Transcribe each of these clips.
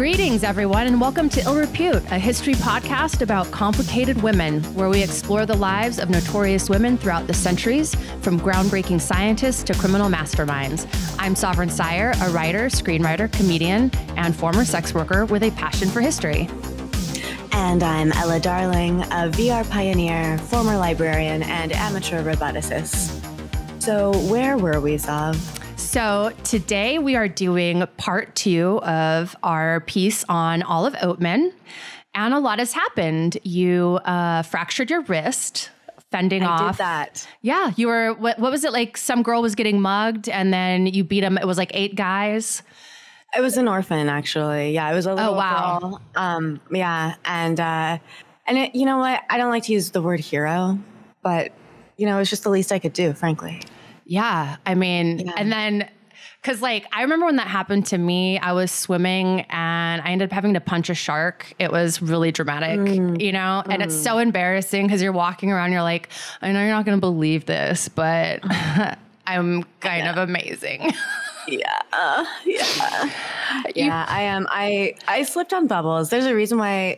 Greetings, everyone, and welcome to Ill Repute, a history podcast about complicated women, where we explore the lives of notorious women throughout the centuries, from groundbreaking scientists to criminal masterminds. I'm Sovereign Syre, a writer, screenwriter, comedian, and former sex worker with a passion for history. And I'm Ella Darling, a VR pioneer, former librarian, and amateur roboticist. So where were we, Sav? So today we are doing part 2 of our piece on Olive Oatman, and a lot has happened. You fractured your wrist, fending off. I did that. Yeah, you were, what was it, like some girl was getting mugged and then you beat him, it was like 8 guys? It was an orphan, actually. Yeah, it was a little girl. Yeah, and it, you know what? I don't like to use the word hero, but, you know, it's just the least I could do, frankly. Yeah, I mean, and then, because like, I remember when that happened to me, I was swimming and I ended up having to punch a shark. It was really dramatic, you know, and it's so embarrassing because you're walking around, you're like, I know you're not going to believe this, but I'm kind of amazing. Yeah, I am. I slipped on bubbles. There's a reason why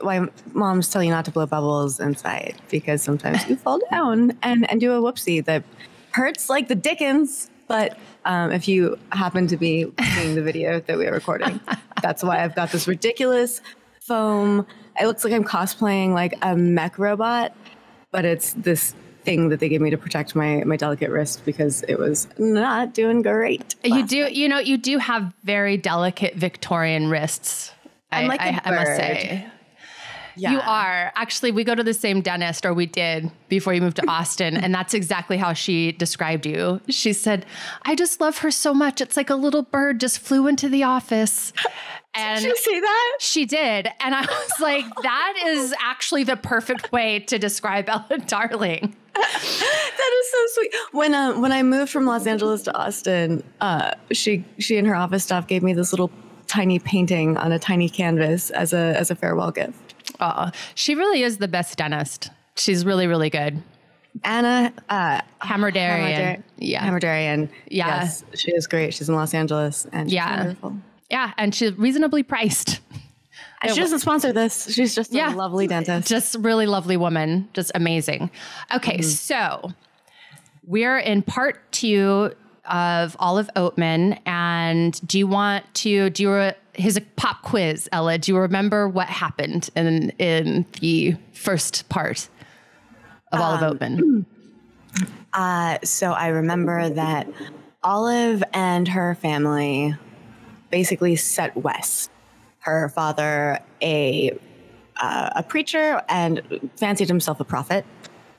moms tell you not to blow bubbles inside, because sometimes you fall down and do a whoopsie that hurts like the dickens. But if you happen to be seeing the video that we are recording, that's why I've got this ridiculous foam. It looks like I'm cosplaying like a mech robot, but it's this thing that they gave me to protect my delicate wrist because it was not doing great. You do have very delicate Victorian wrists. I'm like a bird. I must say. Yeah. You are. Actually, we go to the same dentist, or we did before you moved to Austin. And that's exactly how she described you. She said, I just love her so much. It's like a little bird just flew into the office. And did you see that? She did. And I was like, that is actually the perfect way to describe Ella Darling. That is so sweet. When I moved from Los Angeles to Austin, she and her office staff gave me this little tiny painting on a tiny canvas as a farewell gift. Oh, she really is the best dentist. She's really, really good. Anna Hammerdarian. Yeah. Hammerdarian. Yeah. Yes, she is great. She's in Los Angeles and she's wonderful. Yeah, and she's reasonably priced. And she doesn't sponsor this. She's just a lovely dentist. Just really lovely woman. Just amazing. Okay, so we're in part 2 of Olive Oatman. And do you want to here's a pop quiz, Ella. Do you remember what happened in the first part of Olive Oatman? So I remember that Olive and her family basically set west. Her father, a preacher, and fancied himself a prophet,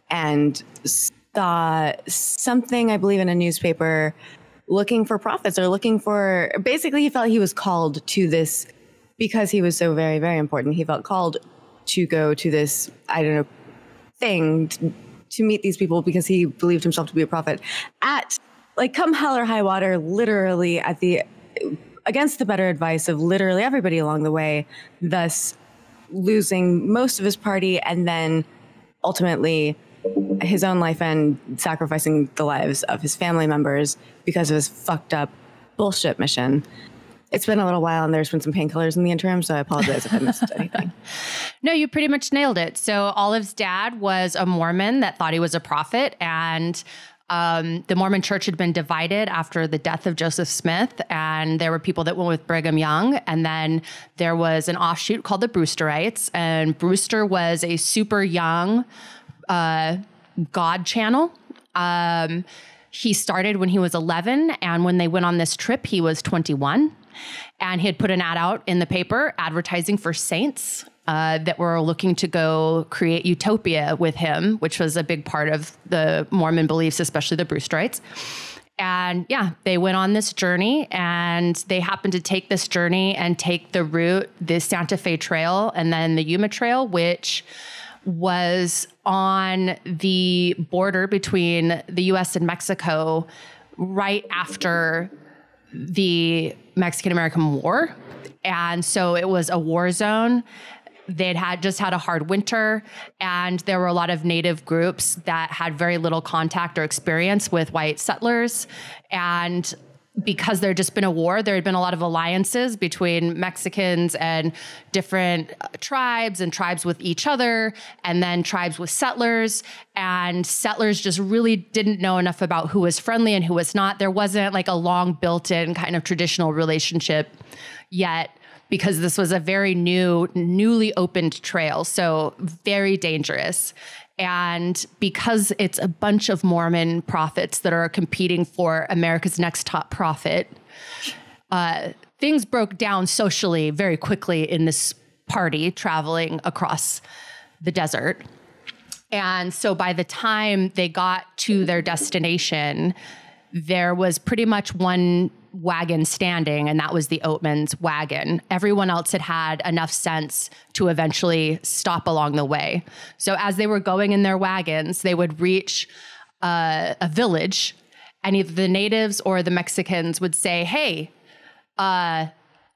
and saw something, I believe, in a newspaper looking for prophets, or looking for, basically he felt he was called to this because he was so very, very important. He felt called to go to this, I don't know, thing to meet these people because he believed himself to be a prophet at, like, come hell or high water, literally against the better advice of literally everybody along the way, thus losing most of his party and then ultimately his own life and sacrificing the lives of his family members because of his fucked up bullshit mission. It's been a little while and there's been some painkillers in the interim, so I apologize if I missed anything. No, you pretty much nailed it. So Olive's dad was a Mormon that thought he was a prophet, and the Mormon church had been divided after the death of Joseph Smith, and there were people that went with Brigham Young. And then there was an offshoot called the Brewsterites, and Brewster was a super young God channel. He started when he was 11, and when they went on this trip, he was 21. And he had put an ad out in the paper advertising for saints that were looking to go create utopia with him, which was a big part of the Mormon beliefs, especially the Brewsterites. And yeah, they went on this journey, and they happened to take this journey and take the route, the Santa Fe Trail and then the Yuma Trail, which was on the border between the U.S. and Mexico right after the Mexican-American War. And so it was a war zone. They'd just had a hard winter, and there were a lot of native groups that had very little contact or experience with white settlers. And because there had just been a war, there had been a lot of alliances between Mexicans and different tribes and tribes with each other, and then tribes with settlers. And settlers just really didn't know enough about who was friendly and who was not. There wasn't like a long built-in kind of traditional relationship yet, because this was a very newly opened trail. So very dangerous. And because it's a bunch of Mormon prophets that are competing for America's next top prophet, things broke down socially very quickly in this party traveling across the desert. And so by the time they got to their destination, there was pretty much one wagon standing, and that was the Oatman's wagon. Everyone else had had enough sense to eventually stop along the way. So as they were going in their wagons, they would reach a village, and either the natives or the Mexicans would say, hey,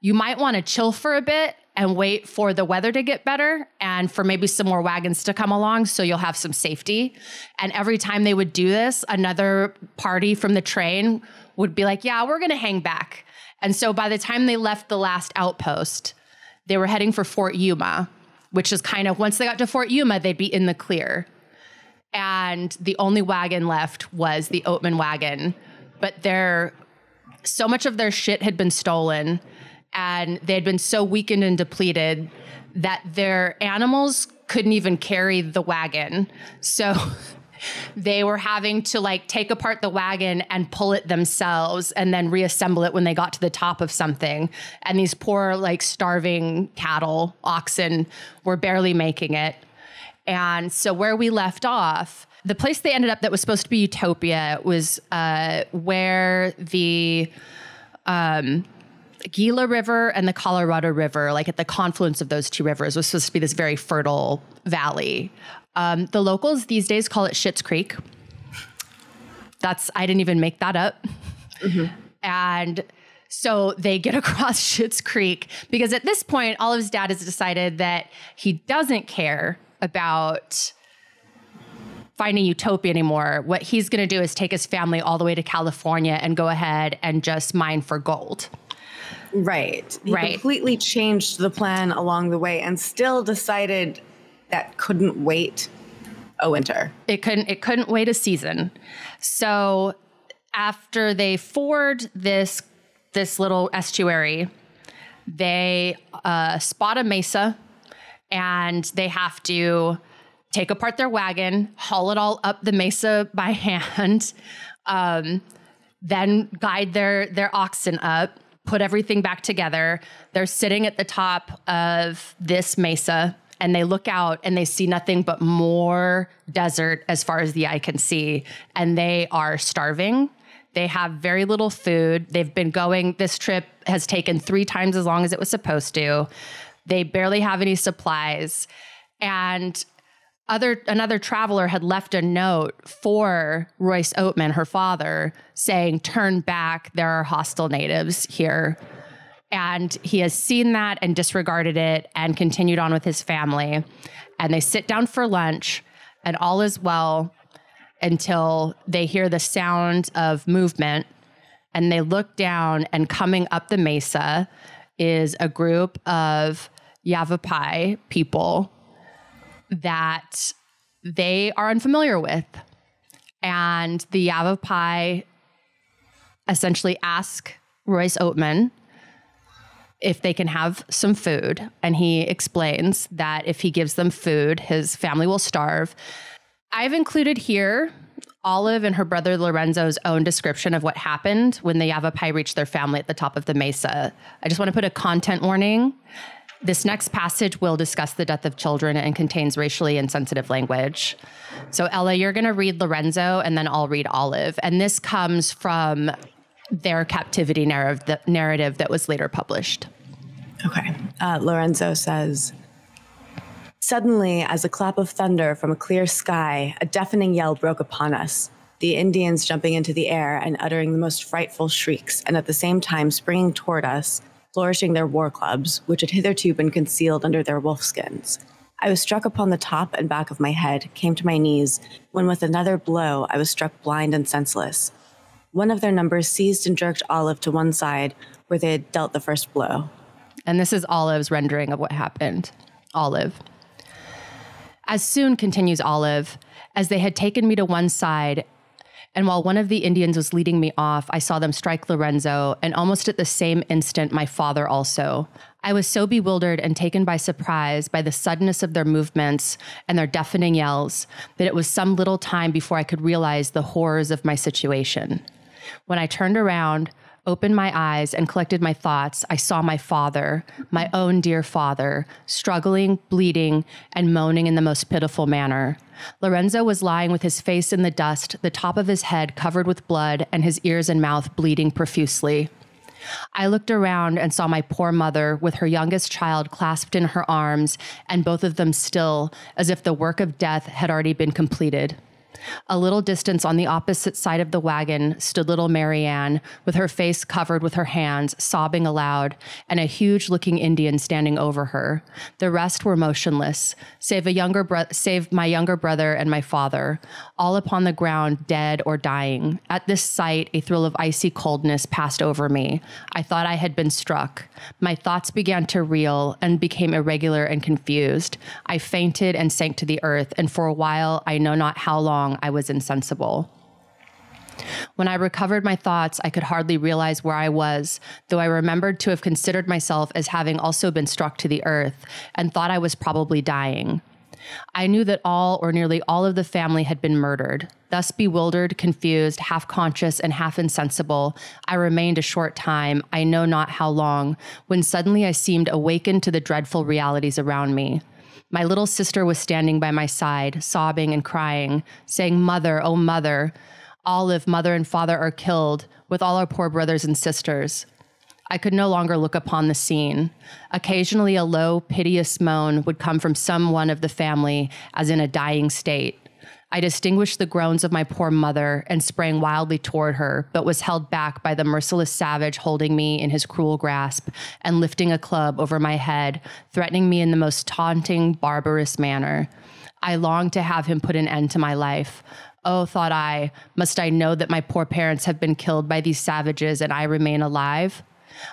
you might want to chill for a bit and wait for the weather to get better and for maybe some more wagons to come along so you'll have some safety. And every time they would do this, another party from the train would be like, yeah, we're going to hang back. And so by the time they left the last outpost, they were heading for Fort Yuma, which is kind of, once they got to Fort Yuma, they'd be in the clear. And the only wagon left was the Oatman wagon. But so much of their shit had been stolen, and they had been so weakened and depleted that their animals couldn't even carry the wagon. So they were having to like take apart the wagon and pull it themselves and then reassemble it when they got to the top of something. And these poor, like, starving cattle, oxen, were barely making it. And so where we left off, the place they ended up that was supposed to be utopia was where the Gila River and the Colorado River, like at the confluence of those two rivers, was supposed to be this very fertile valley. The locals these days call it Schitt's Creek. I didn't even make that up. Mm-hmm. And so they get across Schitt's Creek because at this point, Olive's dad has decided that he doesn't care about finding utopia anymore. What he's going to do is take his family all the way to California and go ahead and just mine for gold. Right. He completely changed the plan along the way and still decided that couldn't wait a winter. It couldn't wait a season. So after they ford this little estuary, they spot a mesa, and they have to take apart their wagon, haul it all up the mesa by hand, then guide their oxen up, put everything back together. They're sitting at the top of this mesa, and they look out and they see nothing but more desert as far as the eye can see. And they are starving. They have very little food. They've been going, this trip has taken 3 times as long as it was supposed to. They barely have any supplies. And another traveler had left a note for Royce Oatman, her father, saying, turn back, there are hostile natives here. And he has seen that and disregarded it and continued on with his family. And they sit down for lunch, and all is well until they hear the sound of movement. And they look down, and coming up the mesa is a group of Yavapai people that they are unfamiliar with. And the Yavapai essentially ask Royce Oatman if they can have some food. And he explains that if he gives them food, his family will starve. I've included here Olive and her brother Lorenzo's own description of what happened when the Yavapai reached their family at the top of the mesa. I just want to put a content warning. This next passage will discuss the death of children and contains racially insensitive language. So Ella, you're going to read Lorenzo, and then I'll read Olive. And this comes from their captivity narrative that was later published. Okay. Lorenzo says, suddenly, as a clap of thunder from a clear sky, a deafening yell broke upon us, the Indians jumping into the air and uttering the most frightful shrieks, and at the same time springing toward us, flourishing their war clubs, which had hitherto been concealed under their wolfskins. I was struck upon the top and back of my head, came to my knees, when with another blow I was struck blind and senseless. One of their numbers seized and jerked Olive to one side where they had dealt the first blow. And this is Olive's rendering of what happened. Olive. As soon, continues Olive, as they had taken me to one side, and while one of the Indians was leading me off, I saw them strike Lorenzo, and almost at the same instant, my father also. I was so bewildered and taken by surprise by the suddenness of their movements and their deafening yells that it was some little time before I could realize the horrors of my situation. When I turned around, opened my eyes, and collected my thoughts, I saw my father, my own dear father, struggling, bleeding, and moaning in the most pitiful manner. Lorenzo was lying with his face in the dust, the top of his head covered with blood, and his ears and mouth bleeding profusely. I looked around and saw my poor mother with her youngest child clasped in her arms, and both of them still, as if the work of death had already been completed. A little distance on the opposite side of the wagon stood little Marianne, with her face covered with her hands, sobbing aloud, and a huge-looking Indian standing over her. The rest were motionless, save my younger brother and my father, all upon the ground, dead or dying. At this sight, a thrill of icy coldness passed over me. I thought I had been struck. My thoughts began to reel and became irregular and confused. I fainted and sank to the earth, and for a while, I know not how long, I was insensible. When I recovered my thoughts, I could hardly realize where I was, though I remembered to have considered myself as having also been struck to the earth, and thought I was probably dying. I knew that all or nearly all of the family had been murdered. Thus bewildered, confused, half conscious, and half insensible, I remained a short time, I know not how long, when suddenly I seemed awakened to the dreadful realities around me. My little sister was standing by my side, sobbing and crying, saying, "Mother, oh mother, Olive, mother and father are killed, with all our poor brothers and sisters." I could no longer look upon the scene. Occasionally a low, piteous moan would come from some one of the family, as in a dying state. I distinguished the groans of my poor mother and sprang wildly toward her, but was held back by the merciless savage holding me in his cruel grasp and lifting a club over my head, threatening me in the most taunting, barbarous manner. I longed to have him put an end to my life. Oh, thought I, must I know that my poor parents have been killed by these savages and I remain alive?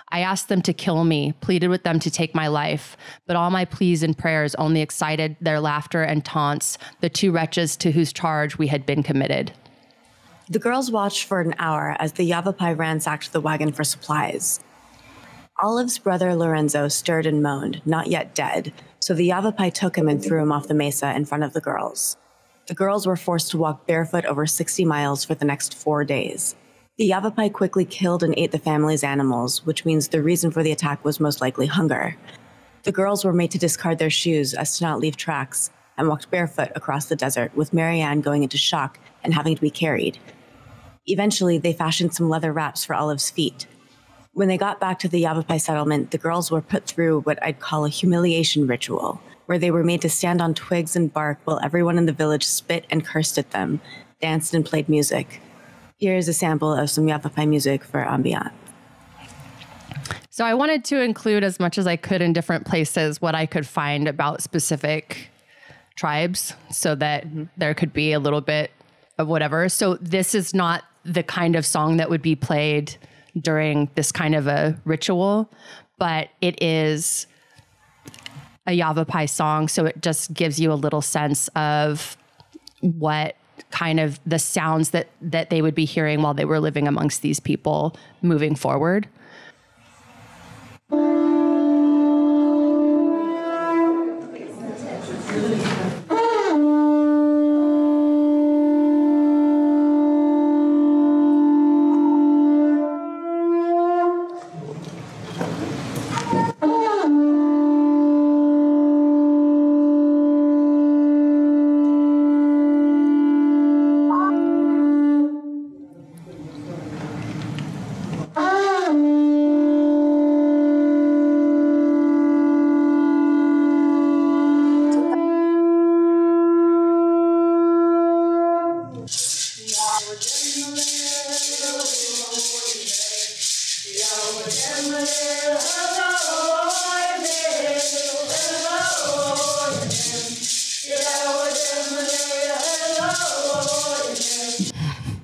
I asked them to kill me, pleaded with them to take my life, but all my pleas and prayers only excited their laughter and taunts, the two wretches to whose charge we had been committed. The girls watched for an hour as the Yavapai ransacked the wagon for supplies. Olive's brother Lorenzo stirred and moaned, not yet dead, so the Yavapai took him and threw him off the mesa in front of the girls. The girls were forced to walk barefoot over 60 miles for the next 4 days. The Yavapai quickly killed and ate the family's animals, which means the reason for the attack was most likely hunger. The girls were made to discard their shoes as to not leave tracks and walked barefoot across the desert, with Marianne going into shock and having to be carried. Eventually, they fashioned some leather wraps for Olive's feet. When they got back to the Yavapai settlement, the girls were put through what I'd call a humiliation ritual, where they were made to stand on twigs and bark while everyone in the village spit and cursed at them, danced and played music. Here's a sample of some Yavapai music for ambient. So I wanted to include as much as I could in different places what I could find about specific tribes so that there could be a little bit of whatever. So this is not the kind of song that would be played during this kind of a ritual, but it is a Yavapai song. So it just gives you a little sense of what kind of the sounds that they would be hearing while they were living amongst these people moving forward.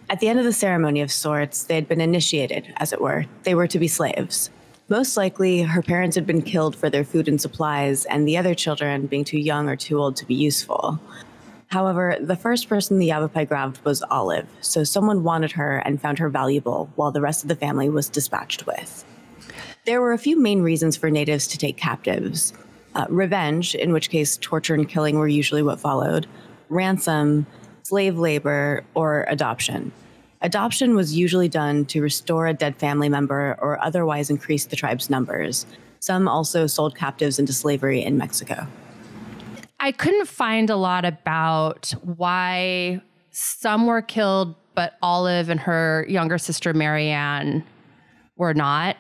At the end of the ceremony of sorts, they had been initiated, as it were. They were to be slaves. Most likely, her parents had been killed for their food and supplies, and the other children being too young or too old to be useful. However, the first person the Yavapai grabbed was Olive, so someone wanted her and found her valuable, while the rest of the family was dispatched with. There were a few main reasons for natives to take captives. Revenge, in which case torture and killing were usually what followed, ransom, slave labor, or adoption. Adoption was usually done to restore a dead family member or otherwise increase the tribe's numbers. Some also sold captives into slavery in Mexico. I couldn't find a lot about why some were killed, but Olive and her younger sister, Marianne, were not.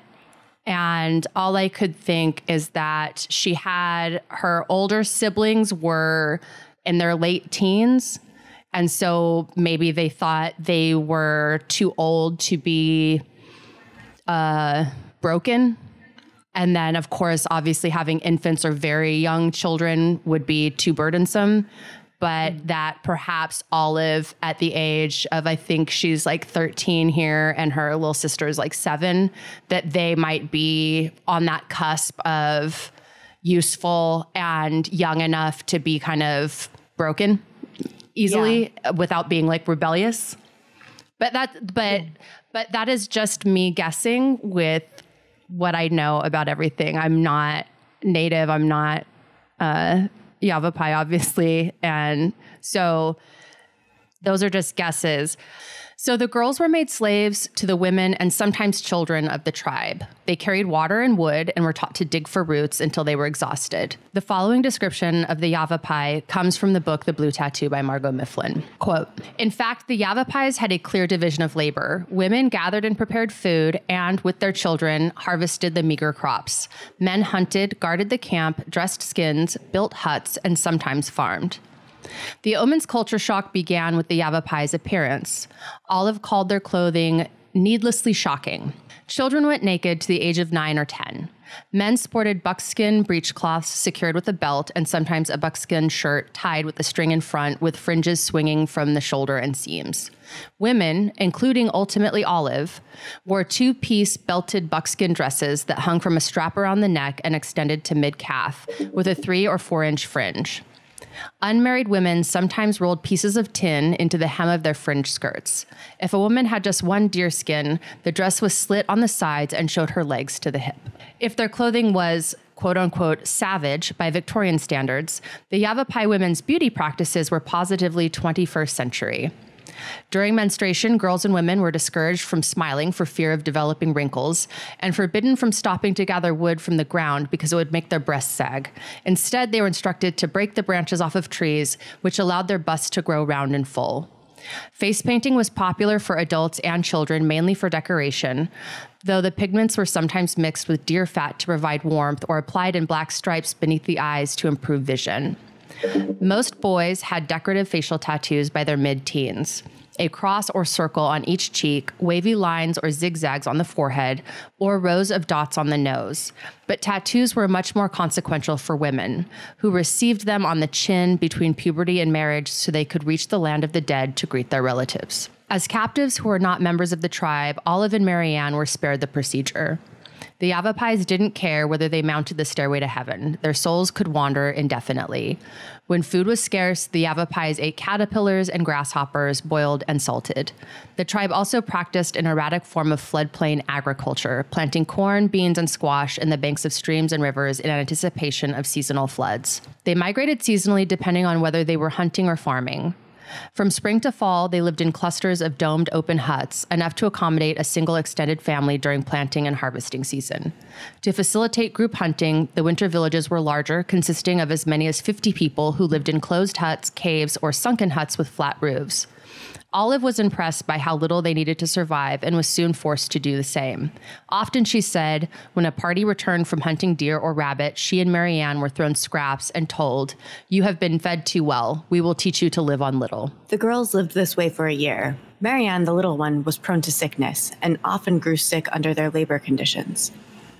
And all I could think is that she had her older siblings were in their late teens. And so maybe they thought they were too old to be broken. And then, of course, obviously having infants or very young children would be too burdensome. But that perhaps Olive at the age of, I think she's like 13 here and her little sister is like 7, that they might be on that cusp of useful and young enough to be kind of broken easily without being like rebellious. But that is just me guessing with what I know about everything. I'm not native. I'm not Yavapai, obviously. And so those are just guesses. So the girls were made slaves to the women and sometimes children of the tribe. They carried water and wood and were taught to dig for roots until they were exhausted. The following description of the Yavapai comes from the book The Blue Tattoo by Margot Mifflin. Quote, "In fact, the Yavapais had a clear division of labor. Women gathered and prepared food and, with their children, harvested the meager crops. Men hunted, guarded the camp, dressed skins, built huts, and sometimes farmed." The Oatman's culture shock began with the Yavapai's appearance. Olive called their clothing needlessly shocking. Children went naked to the age of 9 or 10. Men sported buckskin breechcloths secured with a belt and sometimes a buckskin shirt tied with a string in front with fringes swinging from the shoulder and seams. Women, including ultimately Olive, wore 2-piece belted buckskin dresses that hung from a strap around the neck and extended to mid-calf with a 3 or 4-inch fringe. Unmarried women sometimes rolled pieces of tin into the hem of their fringe skirts. If a woman had just one deerskin, the dress was slit on the sides and showed her legs to the hip. If their clothing was, quote unquote, savage by Victorian standards, the Yavapai women's beauty practices were positively 21st century. During menstruation, girls and women were discouraged from smiling for fear of developing wrinkles and forbidden from stopping to gather wood from the ground because it would make their breasts sag. Instead, they were instructed to break the branches off of trees, which allowed their busts to grow round and full. Face painting was popular for adults and children, mainly for decoration, though the pigments were sometimes mixed with deer fat to provide warmth or applied in black stripes beneath the eyes to improve vision. Most boys had decorative facial tattoos by their mid-teens. A cross or circle on each cheek, wavy lines or zigzags on the forehead, or rows of dots on the nose. But tattoos were much more consequential for women, who received them on the chin between puberty and marriage so they could reach the land of the dead to greet their relatives. As captives who were not members of the tribe, Olive and Marianne were spared the procedure. The Yavapais didn't care whether they mounted the stairway to heaven. Their souls could wander indefinitely. When food was scarce, the Yavapais ate caterpillars and grasshoppers, boiled and salted. The tribe also practiced an erratic form of floodplain agriculture, planting corn, beans, and squash in the banks of streams and rivers in anticipation of seasonal floods. They migrated seasonally depending on whether they were hunting or farming. From spring to fall, they lived in clusters of domed open huts, enough to accommodate a single extended family during planting and harvesting season. To facilitate group hunting, the winter villages were larger, consisting of as many as 50 people who lived in closed huts, caves, or sunken huts with flat roofs. Olive was impressed by how little they needed to survive and was soon forced to do the same. Often, she said, when a party returned from hunting deer or rabbit, she and Marianne were thrown scraps and told, "You have been fed too well. We will teach you to live on little." The girls lived this way for a year. Marianne, the little one, was prone to sickness and often grew sick under their labor conditions.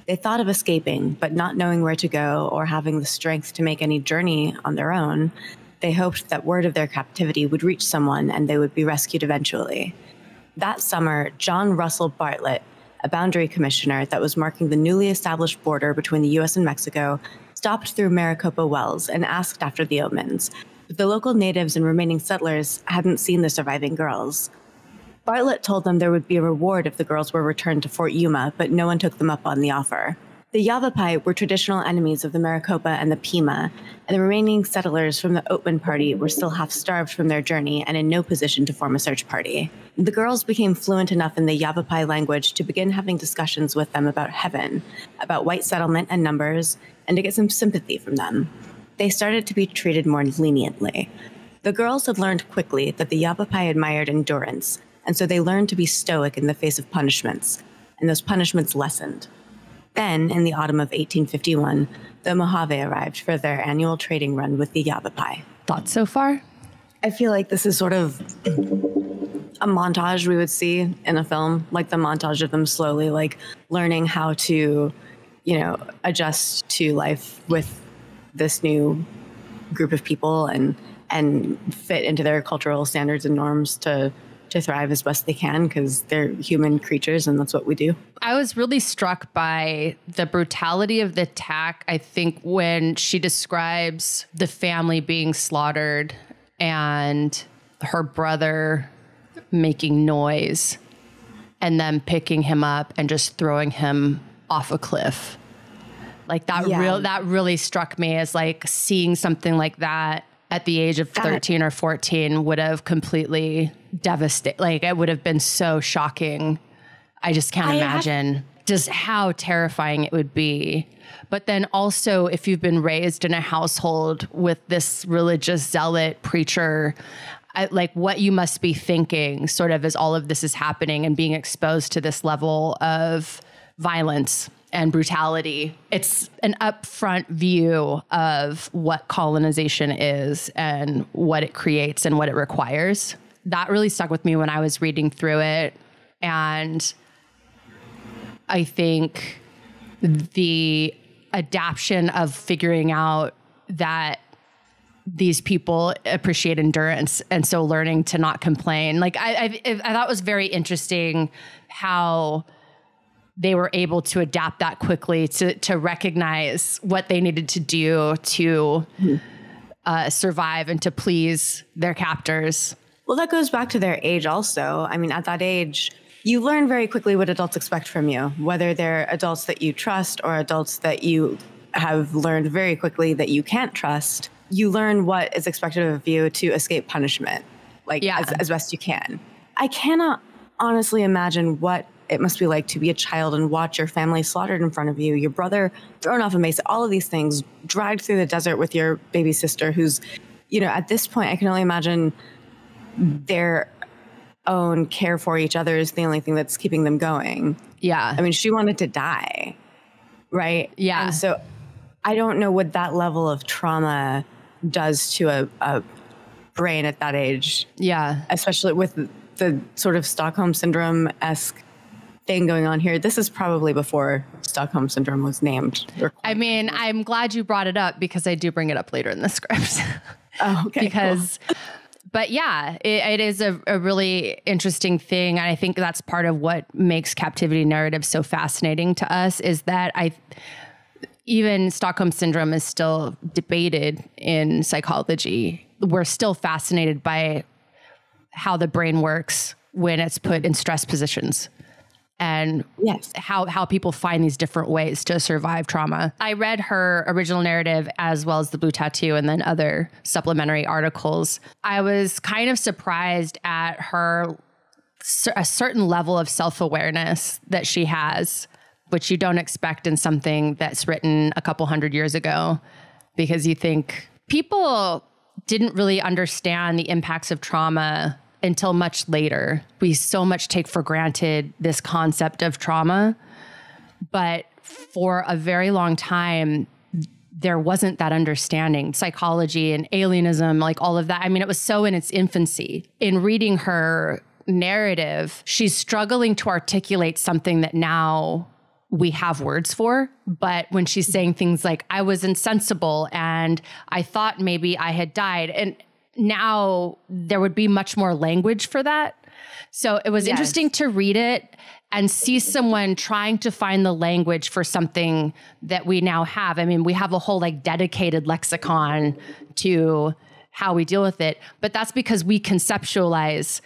They thought of escaping, but not knowing where to go or having the strength to make any journey on their own, they hoped that word of their captivity would reach someone and they would be rescued eventually. That summer, John Russell Bartlett, a boundary commissioner that was marking the newly established border between the U.S. and Mexico, stopped through Maricopa Wells and asked after the Oatmans. But the local natives and remaining settlers hadn't seen the surviving girls. Bartlett told them there would be a reward if the girls were returned to Fort Yuma, but no one took them up on the offer. The Yavapai were traditional enemies of the Maricopa and the Pima, and the remaining settlers from the Oatman party were still half-starved from their journey and in no position to form a search party. The girls became fluent enough in the Yavapai language to begin having discussions with them about heaven, about white settlement and numbers, and to get some sympathy from them. They started to be treated more leniently. The girls had learned quickly that the Yavapai admired endurance, and so they learned to be stoic in the face of punishments, and those punishments lessened. Then, in the autumn of 1851, the Mohave arrived for their annual trading run with the Yavapai. Thoughts so far? I feel like this is sort of a montage we would see in a film, like the montage of them slowly, like learning how to, adjust to life with this new group of people and fit into their cultural standards and norms to thrive as best they can, because they're human creatures and that's what we do. I was really struck by the brutality of the attack. I think when she describes the family being slaughtered and her brother making noise and then picking him up and just throwing him off a cliff. Like that really struck me as like seeing something like that at the age of 13 or 14 would have completely devastated. Like it would have been so shocking. I just can't imagine just how terrifying it would be. But then also if you've been raised in a household with this religious zealot preacher, like what you must be thinking sort of as all of this is happening and being exposed to this level of violence and brutality. It's an upfront view of what colonization is and what it creates and what it requires. That really stuck with me when I was reading through it. And I think the adaptation of figuring out that these people appreciate endurance, and so learning to not complain. Like I thought it was very interesting how they were able to adapt that quickly to recognize what they needed to do to survive and to please their captors. Well, that goes back to their age also. I mean, at that age, you learn very quickly what adults expect from you, whether they're adults that you trust or adults that you have learned very quickly that you can't trust. You learn what is expected of you to escape punishment, as best you can. I cannot honestly imagine what it must be like to be a child and watch your family slaughtered in front of you, your brother thrown off a mesa, all of these things, dragged through the desert with your baby sister who's, at this point, I can only imagine their own care for each other is the only thing that's keeping them going. Yeah. I mean, she wanted to die, right? Yeah. And so I don't know what that level of trauma does to a brain at that age. Yeah. Especially with the sort of Stockholm Syndrome-esque thing going on here. This is probably before Stockholm Syndrome was named. I mean, I'm glad you brought it up because I do bring it up later in the script. Oh, okay. Because, cool. But yeah, it is a really interesting thing. And I think that's part of what makes captivity narrative so fascinating to us is that even Stockholm Syndrome is still debated in psychology. We're still fascinated by how the brain works when it's put in stress positions and how people find these different ways to survive trauma. I read her original narrative as well as the Blue Tattoo and then other supplementary articles. I was kind of surprised at a certain level of self-awareness that she has, which you don't expect in something that's written a couple hundred years ago, because you think people didn't really understand the impacts of trauma until much later. We so much take for granted this concept of trauma, but for a very long time, there wasn't that understanding. Psychology and alienism, like all of that. I mean, it was so in its infancy. In reading her narrative, she's struggling to articulate something that now we have words for. But when she's saying things like, I was insensible and I thought maybe I had died, and now there would be much more language for that. So it was interesting to read it and see someone trying to find the language for something that we now have. I mean, we have a whole like dedicated lexicon to how we deal with it, but that's because we conceptualize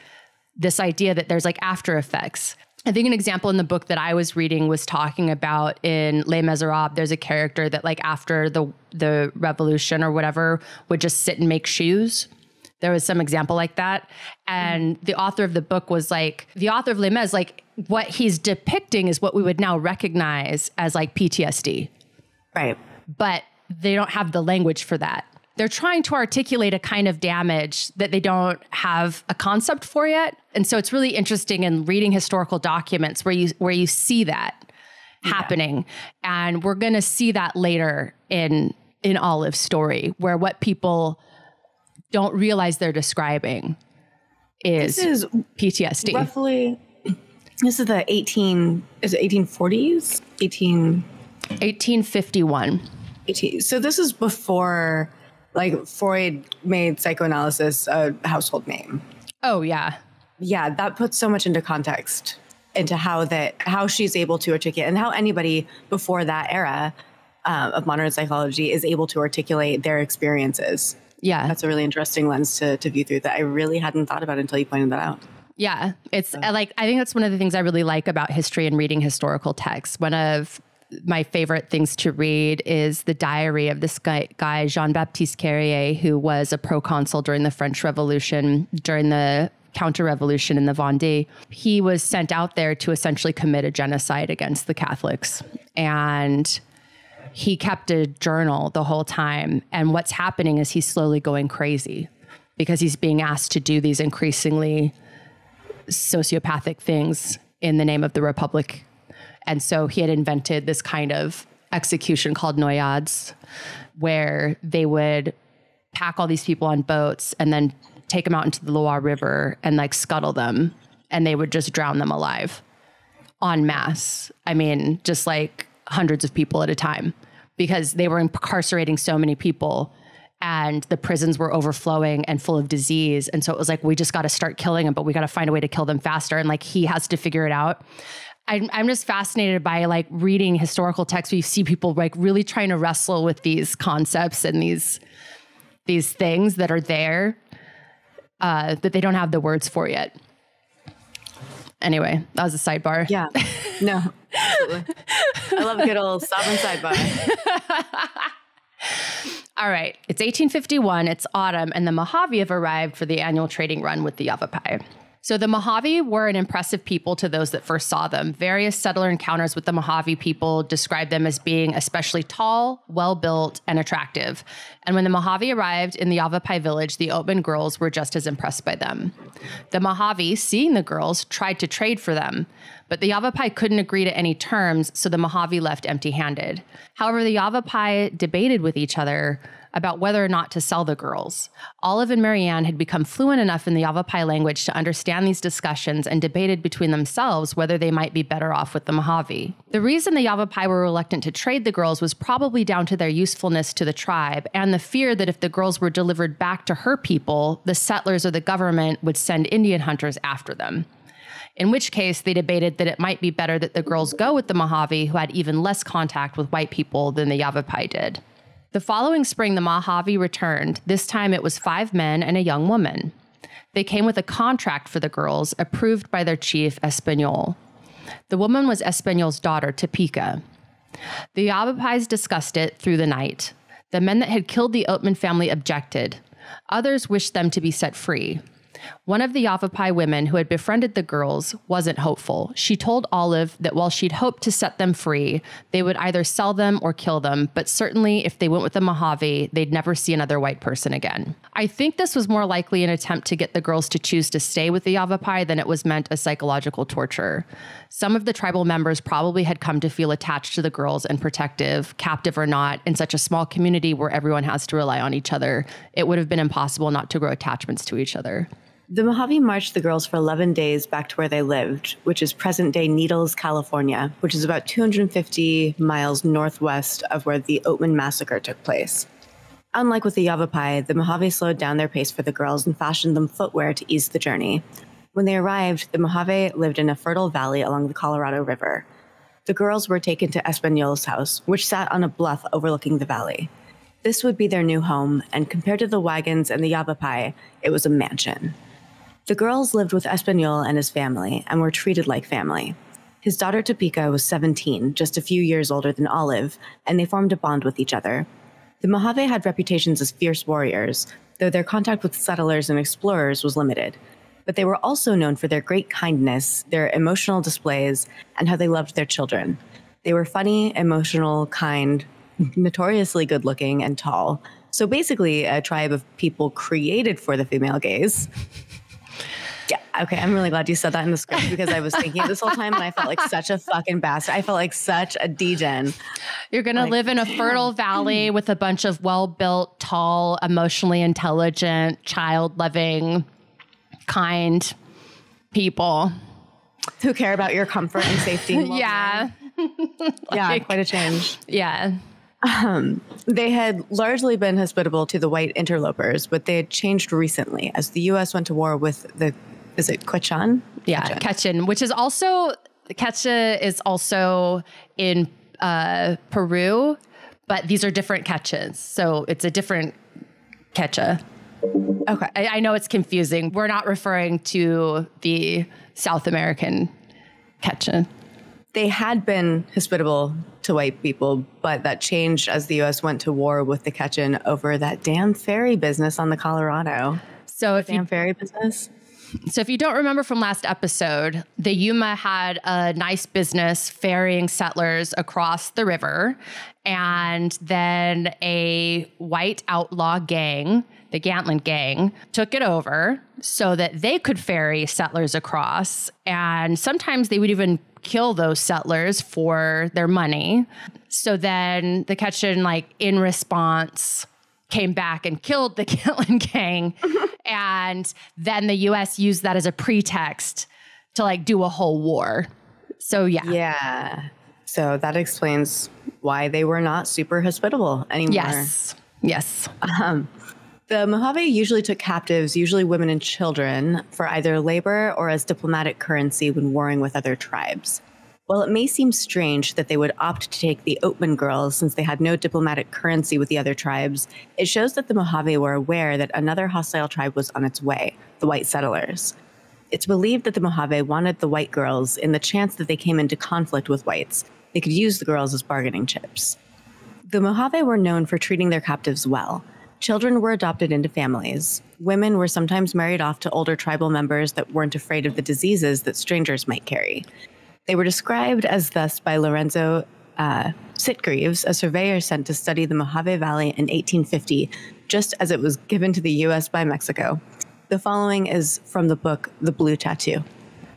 this idea that there's like after effects. I think an example in the book that I was reading was talking about in Les Miserables, there's a character that like after the revolution or whatever would just sit and make shoes. There was some example like that. And the author of the book was like, the author of Les Mis, like what he's depicting is what we would now recognize as like PTSD. Right. But they don't have the language for that. They're trying to articulate a kind of damage that they don't have a concept for yet. And so it's really interesting in reading historical documents where you see that happening. And we're going to see that later in Olive's story, where what people don't realize they're describing is PTSD. Roughly, this is the 1840s? 1851. So this is before like Freud made psychoanalysis a household name. Oh, yeah. Yeah, that puts so much into context into how she's able to articulate and how anybody before that era of modern psychology is able to articulate their experiences. Yeah. That's a really interesting lens to view through that I really hadn't thought about until you pointed that out. Yeah. It's like, I think that's one of the things I really like about history and reading historical texts. One of my favorite things to read is the diary of this guy Jean-Baptiste Carrier, who was a proconsul during the French Revolution, during the counter-revolution in the Vendée. He was sent out there to essentially commit a genocide against the Catholics. And he kept a journal the whole time. And what's happening is he's slowly going crazy because he's being asked to do these increasingly sociopathic things in the name of the Republic. And so he had invented this kind of execution called noyades, where they would pack all these people on boats and then take them out into the Loire River and like scuttle them. And they would just drown them alive en masse. I mean, just like hundreds of people at a time, because they were incarcerating so many people and the prisons were overflowing and full of disease. And so it was like, we just got to start killing them, but we got to find a way to kill them faster. And like, he has to figure it out. I'm just fascinated by like reading historical texts where you see people like really trying to wrestle with these concepts and these things that are there that they don't have the words for yet. Anyway, that was a sidebar. Yeah. No, absolutely. I love a good old sovereign sidebar. All right. It's 1851. It's autumn, and the Mohave have arrived for the annual trading run with the Yavapai. So the Mohave were an impressive people to those that first saw them. Various settler encounters with the Mohave people described them as being especially tall, well-built, and attractive. And when the Mohave arrived in the Yavapai village, the Oatman girls were just as impressed by them. The Mohave, seeing the girls, tried to trade for them, but the Yavapai couldn't agree to any terms, so the Mohave left empty-handed. However, the Yavapai debated with each other about whether or not to sell the girls. Olive and Marianne had become fluent enough in the Yavapai language to understand these discussions and debated between themselves whether they might be better off with the Mohave. The reason the Yavapai were reluctant to trade the girls was probably down to their usefulness to the tribe and the fear that if the girls were delivered back to her people, the settlers or the government would send Indian hunters after them. In which case, they debated that it might be better that the girls go with the Mohave, who had even less contact with white people than the Yavapai did. The following spring, the Mohave returned. This time it was 5 men and a young woman. They came with a contract for the girls, approved by their chief, Espanol. The woman was Espanol's daughter, Topeka. The Yavapais discussed it through the night. The men that had killed the Oatman family objected. Others wished them to be set free. One of the Yavapai women who had befriended the girls wasn't hopeful. She told Olive that while she'd hoped to set them free, they would either sell them or kill them, but certainly if they went with the Mohave, they'd never see another white person again. I think this was more likely an attempt to get the girls to choose to stay with the Yavapai than it was meant as psychological torture. Some of the tribal members probably had come to feel attached to the girls and protective, captive or not, in such a small community where everyone has to rely on each other. It would have been impossible not to grow attachments to each other. The Mohave marched the girls for 11 days back to where they lived, which is present-day Needles, California, which is about 250 miles northwest of where the Oatman massacre took place. Unlike with the Yavapai, the Mohave slowed down their pace for the girls and fashioned them footwear to ease the journey. When they arrived, the Mohave lived in a fertile valley along the Colorado River. The girls were taken to Español's house, which sat on a bluff overlooking the valley. This would be their new home, and compared to the wagons and the Yavapai, it was a mansion. The girls lived with Español and his family, and were treated like family. His daughter Topeka was 17, just a few years older than Olive, and they formed a bond with each other. The Mohave had reputations as fierce warriors, though their contact with settlers and explorers was limited. But they were also known for their great kindness, their emotional displays, and how they loved their children. They were funny, emotional, kind, notoriously good-looking, and tall. So basically a tribe of people created for the female gaze. Yeah, okay, I'm really glad you said that in the script because I was thinking it this whole time and I felt like such a fucking bastard. I felt like such a degen. You're going to live in a fertile valley with a bunch of well-built, tall, emotionally intelligent, child-loving, kind people. Who care about your comfort and safety. And yeah. Yeah, quite a change. Yeah. They had largely been hospitable to the white interlopers, but they had changed recently as the U.S. went to war with is it Quechan? Yeah, Quechan, which is also, Quechua is also in Peru, but these are different Quechas. So it's a different Quechua. Okay. I know it's confusing. We're not referring to the South American Quechua. They had been hospitable to white people, but that changed as the U.S. went to war with the Quechan over that damn ferry business on the Colorado. So if ferry business. So if you don't remember from last episode, the Yuma had a nice business ferrying settlers across the river, and then a white outlaw gang, the Gantland gang, took it over so that they could ferry settlers across, and sometimes they would even kill those settlers for their money. So then the Quechan, in response, came back and killed the Gantland gang. And then the U.S. used that as a pretext to do a whole war. So, yeah. Yeah. So that explains why they were not super hospitable anymore. Yes. Yes. The Mohave usually took captives, usually women and children, for either labor or as diplomatic currency when warring with other tribes. While it may seem strange that they would opt to take the Oatman girls since they had no diplomatic currency with the other tribes, it shows that the Mohave were aware that another hostile tribe was on its way, the white settlers. It's believed that the Mohave wanted the white girls in the chance that they came into conflict with whites. They could use the girls as bargaining chips. The Mohave were known for treating their captives well. Children were adopted into families. Women were sometimes married off to older tribal members that weren't afraid of the diseases that strangers might carry. They were described as thus by Lorenzo Sitgreaves, a surveyor sent to study the Mohave Valley in 1850, just as it was given to the U.S. by Mexico. The following is from the book, The Blue Tattoo.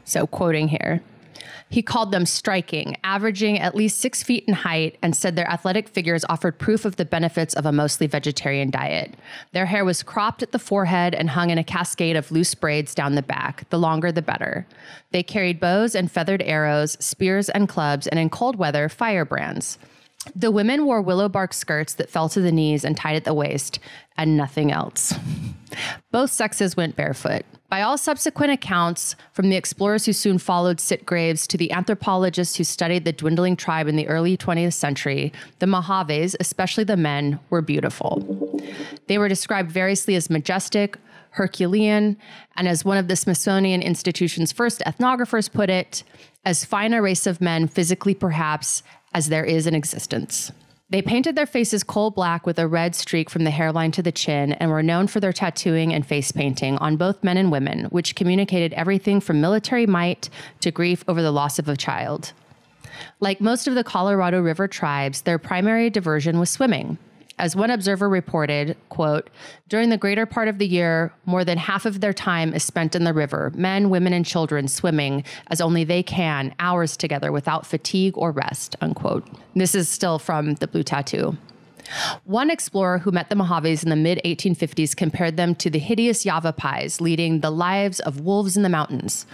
So quoting here. He called them striking, averaging at least 6 feet in height, and said their athletic figures offered proof of the benefits of a mostly vegetarian diet. Their hair was cropped at the forehead and hung in a cascade of loose braids down the back, the longer the better. They carried bows and feathered arrows, spears and clubs, and in cold weather, firebrands. The women wore willow bark skirts that fell to the knees and tied at the waist, and nothing else. Both sexes went barefoot. By all subsequent accounts, from the explorers who soon followed Sitgreaves to the anthropologists who studied the dwindling tribe in the early 20th century, the Mohaves, especially the men, were beautiful. They were described variously as majestic, Herculean, and as one of the Smithsonian Institution's first ethnographers put it, as fine a race of men, physically perhaps, as there is in existence. They painted their faces coal black with a red streak from the hairline to the chin and were known for their tattooing and face painting on both men and women, which communicated everything from military might to grief over the loss of a child. Like most of the Colorado River tribes, their primary diversion was swimming. As one observer reported, quote, during the greater part of the year, more than half of their time is spent in the river, men, women, and children swimming as only they can, hours together without fatigue or rest, unquote. This is still from The Blue Tattoo. One explorer who met the Mohaves in the mid-1850s compared them to the hideous Yavapais, leading the lives of wolves in the mountains.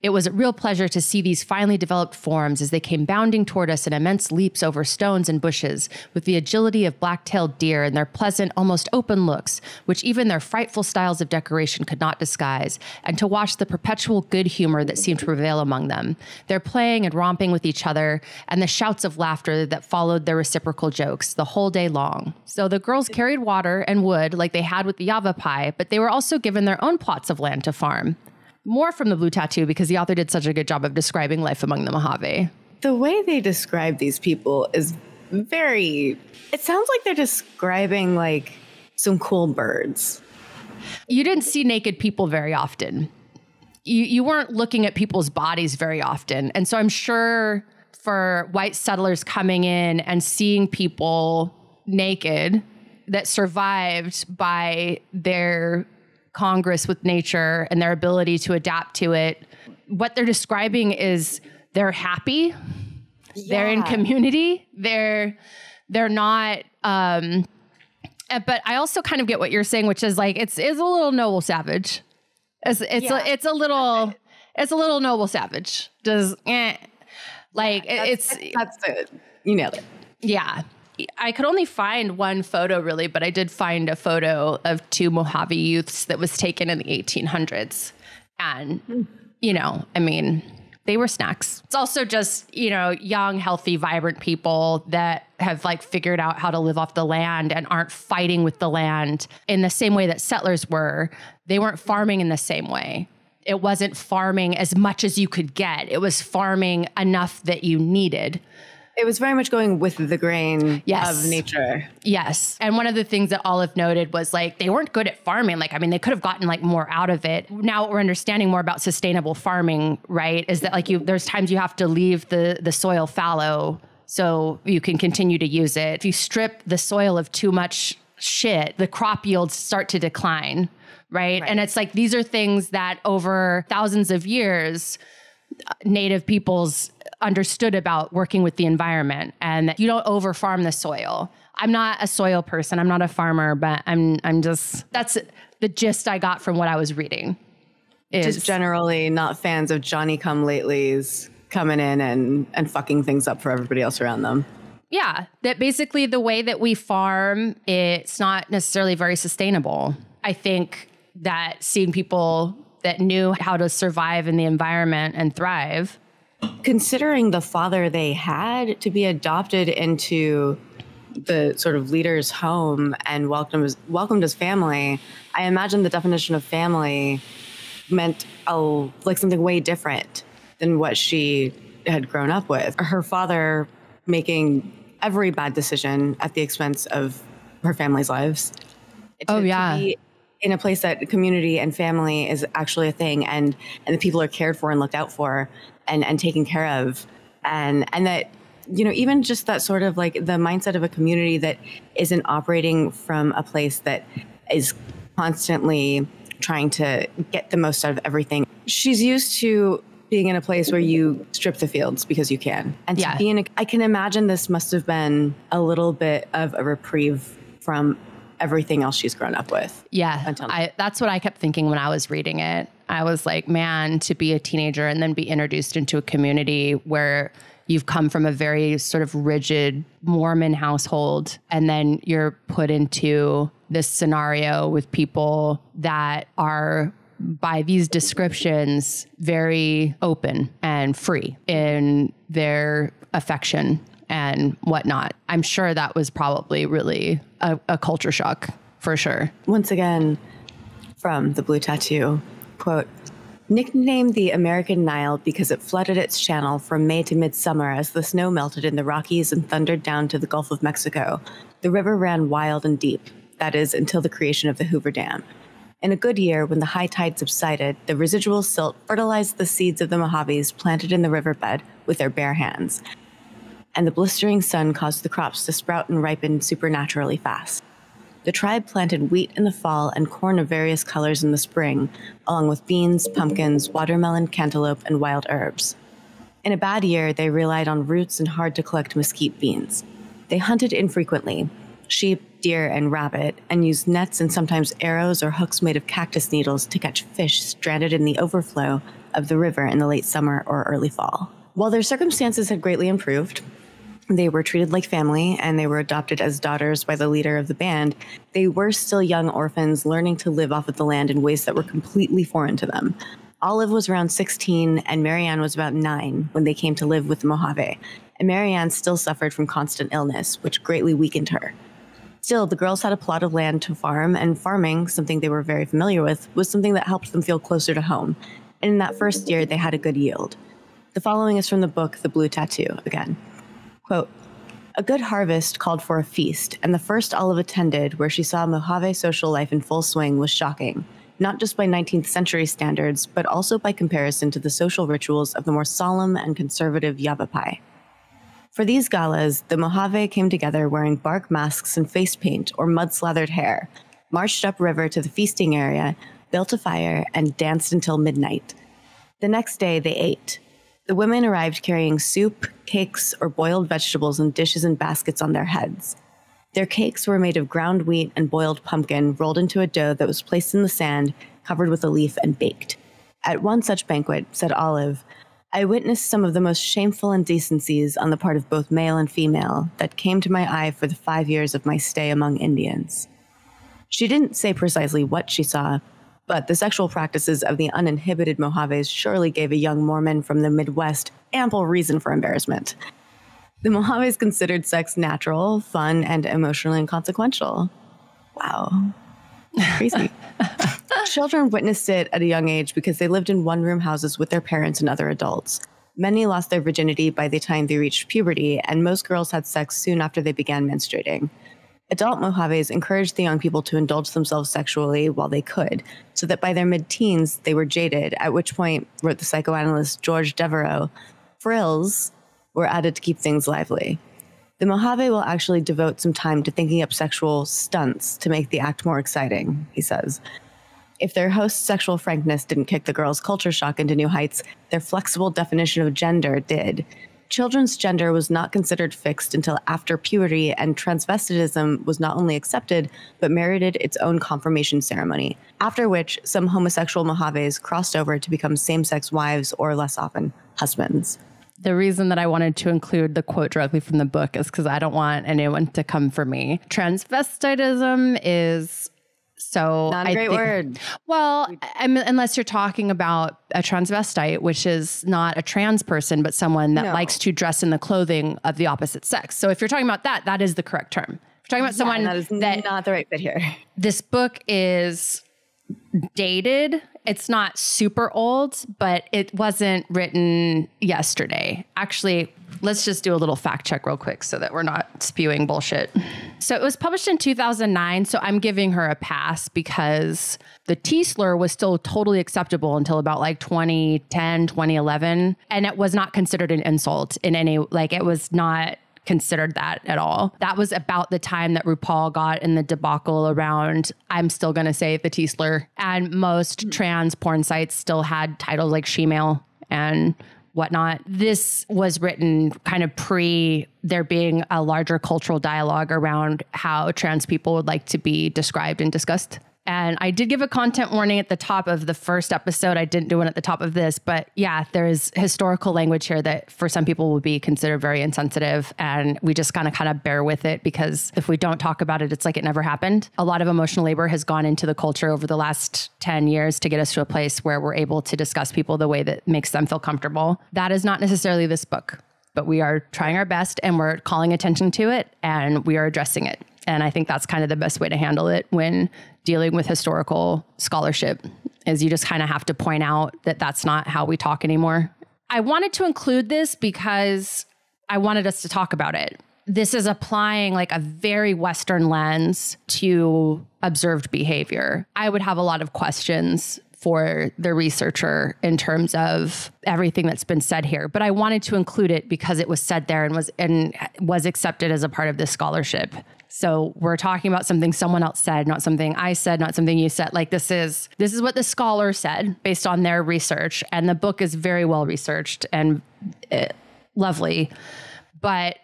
It was a real pleasure to see these finely developed forms as they came bounding toward us in immense leaps over stones and bushes, with the agility of black-tailed deer and their pleasant, almost open looks, which even their frightful styles of decoration could not disguise, and to watch the perpetual good humor that seemed to prevail among them, their playing and romping with each other, and the shouts of laughter that followed their reciprocal jokes the whole day long. So the girls carried water and wood like they had with the Yavapai, but they were also given their own plots of land to farm. More from the Blue Tattoo because the author did such a good job of describing life among the Mohave. The way they describe these people is very... It sounds like they're describing, like, some cool birds. You didn't see naked people very often. You weren't looking at people's bodies very often. And so I'm sure for white settlers coming in and seeing people naked that survived by their congress with nature and their ability to adapt to it, what they're describing is they're happy, they're in community, they're not, but I also kind of get what you're saying, which is like, it's a little noble savage. It's a little noble savage. That's it. You nailed it. Yeah. I could only find one photo really, but I did find a photo of two Mojave youths that was taken in the 1800s. And, they were snacks. It's also just, young, healthy, vibrant people that have figured out how to live off the land and aren't fighting with the land in the same way that settlers were. They weren't farming in the same way. It wasn't farming as much as you could get. It was farming enough that you needed. It was very much going with the grain of nature. Yes. And one of the things that Olive noted was they weren't good at farming. They could have gotten more out of it. Now what we're understanding more about sustainable farming, right, is that there's times you have to leave the soil fallow so you can continue to use it. If you strip the soil of too much shit, the crop yields start to decline, right? And it's these are things that over thousands of years, Native peoples understood about working with the environment, and that you don't over farm the soil. I'm not a soil person. I'm not a farmer, but I'm just, that's the gist I got from what I was reading. Just generally not fans of Johnny-come-latelys coming in and fucking things up for everybody else around them. Yeah, that basically the way that we farm, it's not necessarily very sustainable. I think that seeing people that knew how to survive in the environment and thrive. Considering the father they had to be adopted into the sort of leader's home and welcomed his family, I imagine the definition of family meant something way different than what she had grown up with. Her father making every bad decision at the expense of her family's lives. To be in a place that community and family is actually a thing, and the people are cared for and looked out for and taken care of. And that, even just that sort of the mindset of a community that isn't operating from a place that is constantly trying to get the most out of everything. She's used to being in a place where you strip the fields because you can. And to be I can imagine this must have been a little bit of a reprieve from everything else she's grown up with. Yeah, that's what I kept thinking when I was reading it. I was like, man, to be a teenager and then be introduced into a community where you've come from a very sort of rigid Mormon household, and then you're put into this scenario with people that are, by these descriptions, very open and free in their affection and whatnot. I'm sure that was probably really a culture shock for sure. Once again, from the Blue Tattoo, quote, nicknamed the American Nile because it flooded its channel from May to midsummer as the snow melted in the Rockies and thundered down to the Gulf of Mexico. The river ran wild and deep, that is, until the creation of the Hoover Dam. In a good year, when the high tide subsided, the residual silt fertilized the seeds of the Mojaves planted in the riverbed with their bare hands, and the blistering sun caused the crops to sprout and ripen supernaturally fast. The tribe planted wheat in the fall and corn of various colors in the spring, along with beans, pumpkins, watermelon, cantaloupe, and wild herbs. In a bad year, they relied on roots and hard-to-collect mesquite beans. They hunted infrequently. Sheep, deer, and rabbit, and used nets and sometimes arrows or hooks made of cactus needles to catch fish stranded in the overflow of the river in the late summer or early fall. While their circumstances had greatly improved, they were treated like family, and they were adopted as daughters by the leader of the band. They were still young orphans learning to live off of the land in ways that were completely foreign to them. Olive was around 16, and Marianne was about 9 when they came to live with the Mohave, and Marianne still suffered from constant illness, which greatly weakened her. Still, the girls had a plot of land to farm, and farming, something they were very familiar with, was something that helped them feel closer to home. And in that first year, they had a good yield. The following is from the book The Blue Tattoo, again. Quote, "A good harvest called for a feast, and the first Olive attended, where she saw Mohave social life in full swing, was shocking, not just by 19th century standards, but also by comparison to the social rituals of the more solemn and conservative Yavapai. For these galas, the Mohave came together wearing bark masks and face paint or mud-slathered hair, marched upriver to the feasting area, built a fire, and danced until midnight. The next day, they ate. The women arrived carrying soup, cakes, or boiled vegetables in dishes and baskets on their heads. Their cakes were made of ground wheat and boiled pumpkin rolled into a dough that was placed in the sand, covered with a leaf, and baked. At one such banquet, said Olive, I witnessed some of the most shameful indecencies on the part of both male and female that came to my eye for the 5 years of my stay among Indians." She didn't say precisely what she saw, but the sexual practices of the uninhibited Mohaves surely gave a young Mormon from the Midwest ample reason for embarrassment. The Mohaves considered sex natural, fun, and emotionally inconsequential. Wow. Crazy. Children witnessed it at a young age because they lived in one-room houses with their parents and other adults. Many lost their virginity by the time they reached puberty, and most girls had sex soon after they began menstruating. Adult Mohaves encouraged the young people to indulge themselves sexually while they could, so that by their mid-teens, they were jaded, at which point, wrote the psychoanalyst George Devereux, frills were added to keep things lively. The Mohave will actually devote some time to thinking up sexual stunts to make the act more exciting, he says. If their host's sexual frankness didn't kick the girls' culture shock into new heights, their flexible definition of gender did. Children's gender was not considered fixed until after puberty, and transvestitism was not only accepted, but merited its own confirmation ceremony, after which some homosexual Mohaves crossed over to become same-sex wives or, less often, husbands. The reason that I wanted to include the quote directly from the book is because I don't want anyone to come for me. Transvestitism is... So not a great word. Well, unless you're talking about a transvestite, which is not a trans person, but someone that likes to dress in the clothing of the opposite sex. So if you're talking about that, that is the correct term. If you're talking about someone that is not the right fit here. This book is dated. It's not super old, but it wasn't written yesterday. Actually, let's just do a little fact check real quick so that we're not spewing bullshit. So it was published in 2009. So I'm giving her a pass because the T slur was still totally acceptable until about like 2010, 2011. And it was not considered an insult in any, like it was not considered that at all. That was about the time that RuPaul got in the debacle around, I'm still going to say the T slur. And most trans porn sites still had titles like shemale and whatnot. This was written kind of pre there being a larger cultural dialogue around how trans people would like to be described and discussed. And I did give a content warning at the top of the first episode. I didn't do one at the top of this, but yeah, there's historical language here that for some people will be considered very insensitive. And we just kind of bear with it because if we don't talk about it, it's like it never happened. A lot of emotional labor has gone into the culture over the last 10 years to get us to a place where we're able to discuss people the way that makes them feel comfortable. That is not necessarily this book, but we are trying our best and we're calling attention to it and we are addressing it. And I think that's kind of the best way to handle it when dealing with historical scholarship is you just kind of have to point out that that's not how we talk anymore. I wanted to include this because I wanted us to talk about it. This is applying like a very Western lens to observed behavior. I would have a lot of questions for the researcher in terms of everything that's been said here, but I wanted to include it because it was said there and was accepted as a part of this scholarship. So we're talking about something someone else said, not something I said, not something you said. Like this is what the scholar said based on their research. And the book is very well researched and lovely. But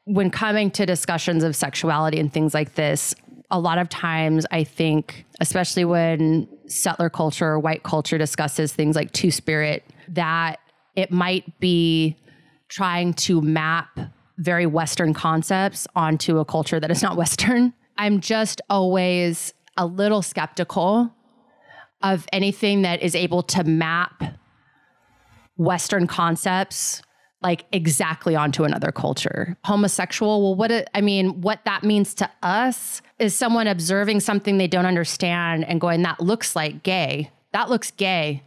when coming to discussions of sexuality and things like this, a lot of times I think, especially when settler culture or white culture discusses things like two-spirit, that it might be trying to map very Western concepts onto a culture that is not Western. I'm just always a little skeptical of anything that is able to map Western concepts like exactly onto another culture. Homosexual, well, what that means to us is someone observing something they don't understand and going, that looks like gay. That looks gay.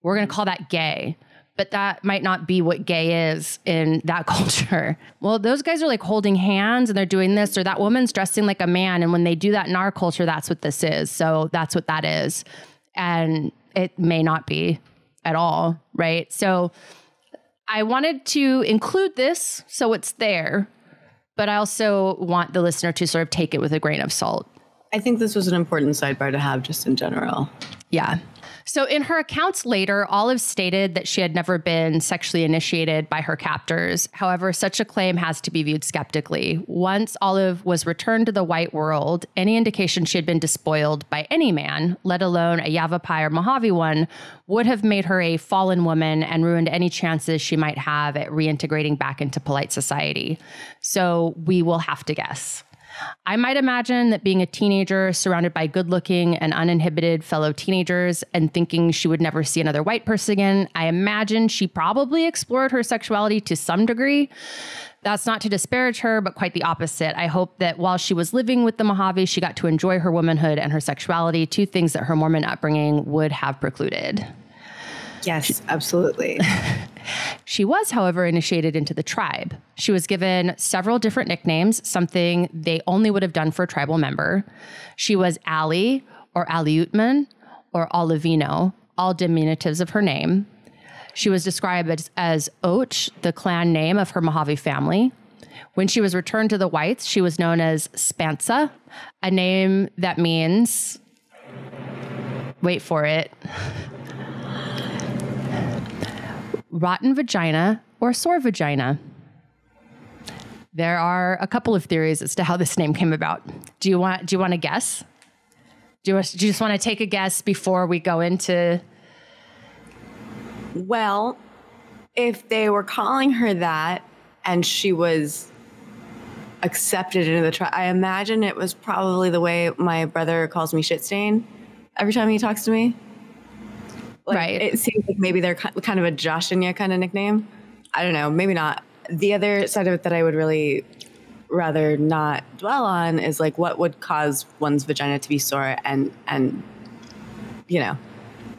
We're going to call that gay. But that might not be what gay is in that culture. Well, those guys are like holding hands and they're doing this, or that woman's dressing like a man. And when they do that in our culture, that's what this is. So that's what that is. And it may not be at all, right? So I wanted to include this so it's there, but I also want the listener to sort of take it with a grain of salt. I think this was an important sidebar to have just in general. Yeah. So in her accounts later, Olive stated that she had never been sexually initiated by her captors. However, such a claim has to be viewed skeptically. Once Olive was returned to the white world, any indication she had been despoiled by any man, let alone a Yavapai or Mohave one, would have made her a fallen woman and ruined any chances she might have at reintegrating back into polite society. So we will have to guess. I might imagine that being a teenager surrounded by good-looking and uninhibited fellow teenagers and thinking she would never see another white person again, I imagine she probably explored her sexuality to some degree. That's not to disparage her, but quite the opposite. I hope that while she was living with the Mohave, she got to enjoy her womanhood and her sexuality, two things that her Mormon upbringing would have precluded. Yes, absolutely. She was, however, initiated into the tribe. She was given several different nicknames, something they only would have done for a tribal member. She was Allie or Olive Oatman or Olivino, all diminutives of her name. She was described as Och, the clan name of her Mohave family. When she was returned to the whites, she was known as Spansa, a name that means, wait for it, rotten vagina or sore vagina. There are a couple of theories as to how this name came about. Do you want to guess? Do you just want to take a guess before we go into? Well, if they were calling her that and she was accepted into the tribe, I imagine it was probably the way my brother calls me shit stain every time he talks to me. Like, right. It seems like maybe they're kind of a Josh and Ya kind of nickname. I don't know. Maybe not. The other side of it that I would really rather not dwell on is like what would cause one's vagina to be sore and you know,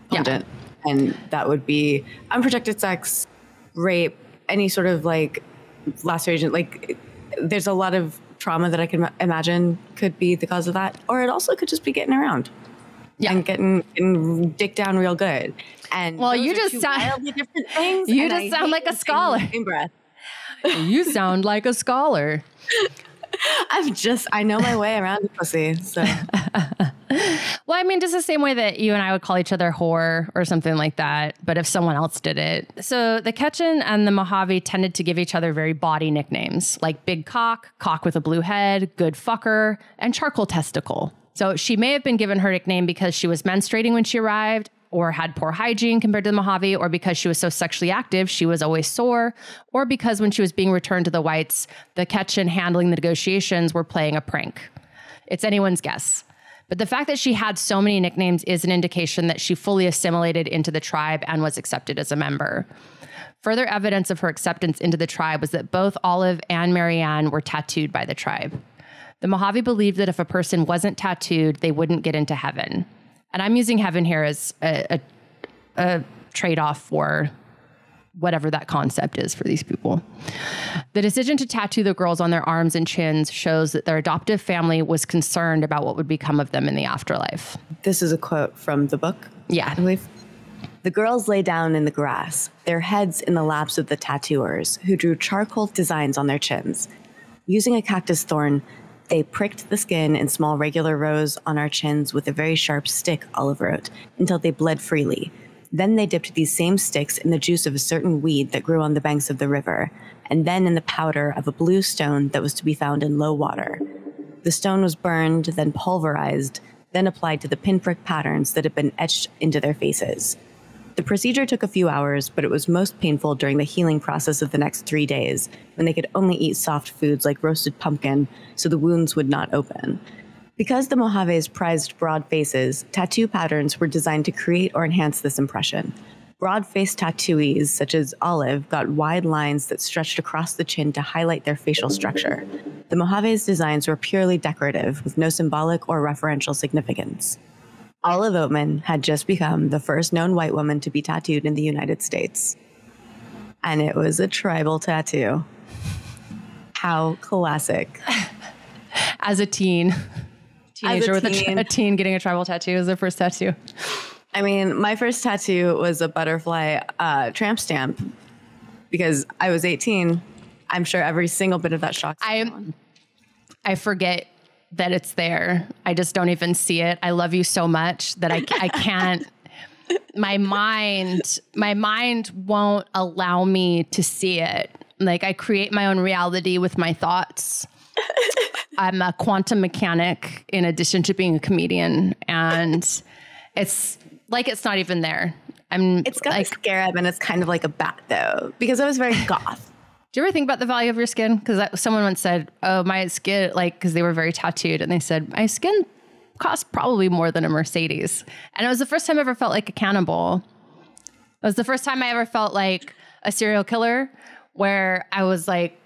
pungent. Yeah. And that would be unprotected sex, rape, any sort of like laceration. Like there's a lot of trauma that I can imagine could be the cause of that. Or it also could just be getting around. Yeah. And getting dick down real good. And well, you just sound wildly different things. You just sound like a scholar. In breath. You sound like a scholar. I know my way around the pussy. So. Well, I mean, just the same way that you and I would call each other whore or something like that, but if someone else did it. So the Quechan and the Mohave tended to give each other very bawdy nicknames like big cock, cock with a blue head, good fucker, and charcoal testicle. So she may have been given her nickname because she was menstruating when she arrived, or had poor hygiene compared to the Mohave, or because she was so sexually active, she was always sore, or because when she was being returned to the whites, the Quechan handling the negotiations were playing a prank. It's anyone's guess. But the fact that she had so many nicknames is an indication that she fully assimilated into the tribe and was accepted as a member. Further evidence of her acceptance into the tribe was that both Olive and Marianne were tattooed by the tribe. The Mohave believed that if a person wasn't tattooed, they wouldn't get into heaven. And I'm using heaven here as a trade-off for whatever that concept is for these people. The decision to tattoo the girls on their arms and chins shows that their adoptive family was concerned about what would become of them in the afterlife. This is a quote from the book. Yeah. I believe. The girls lay down in the grass, their heads in the laps of the tattooers, who drew charcoal designs on their chins. Using a cactus thorn, they pricked the skin in small regular rows on our chins with a very sharp stick, Olive wrote, until they bled freely. Then they dipped these same sticks in the juice of a certain weed that grew on the banks of the river, and then in the powder of a blue stone that was to be found in low water. The stone was burned, then pulverized, then applied to the pinprick patterns that had been etched into their faces. The procedure took a few hours, but it was most painful during the healing process of the next 3 days, when they could only eat soft foods like roasted pumpkin, so the wounds would not open. Because the Mohaves prized broad faces, tattoo patterns were designed to create or enhance this impression. Broad-faced tattooees, such as Olive, got wide lines that stretched across the chin to highlight their facial structure. The Mohaves' designs were purely decorative, with no symbolic or referential significance. Olive Oatman had just become the first known white woman to be tattooed in the United States. And it was a tribal tattoo. How classic. As a teenager with a teen getting a tribal tattoo is their first tattoo. I mean, my first tattoo was a butterfly tramp stamp because I was 18. I'm sure every single bit of that shocks everyone. I forget that it's there. I just don't even see it. I love you so much that I can't. My mind won't allow me to see it. Like, I create my own reality with my thoughts. I'm a quantum mechanic in addition to being a comedian, and it's like it's not even there. It's got like a scarab, and it's kind of like a bat though, because I was very goth. Do you ever think about the value of your skin? Because someone once said, "Oh, my skin," like, because they were very tattooed, and they said, "My skin costs probably more than a Mercedes." And it was the first time I ever felt like a cannibal. It was the first time I ever felt like a serial killer, where I was like,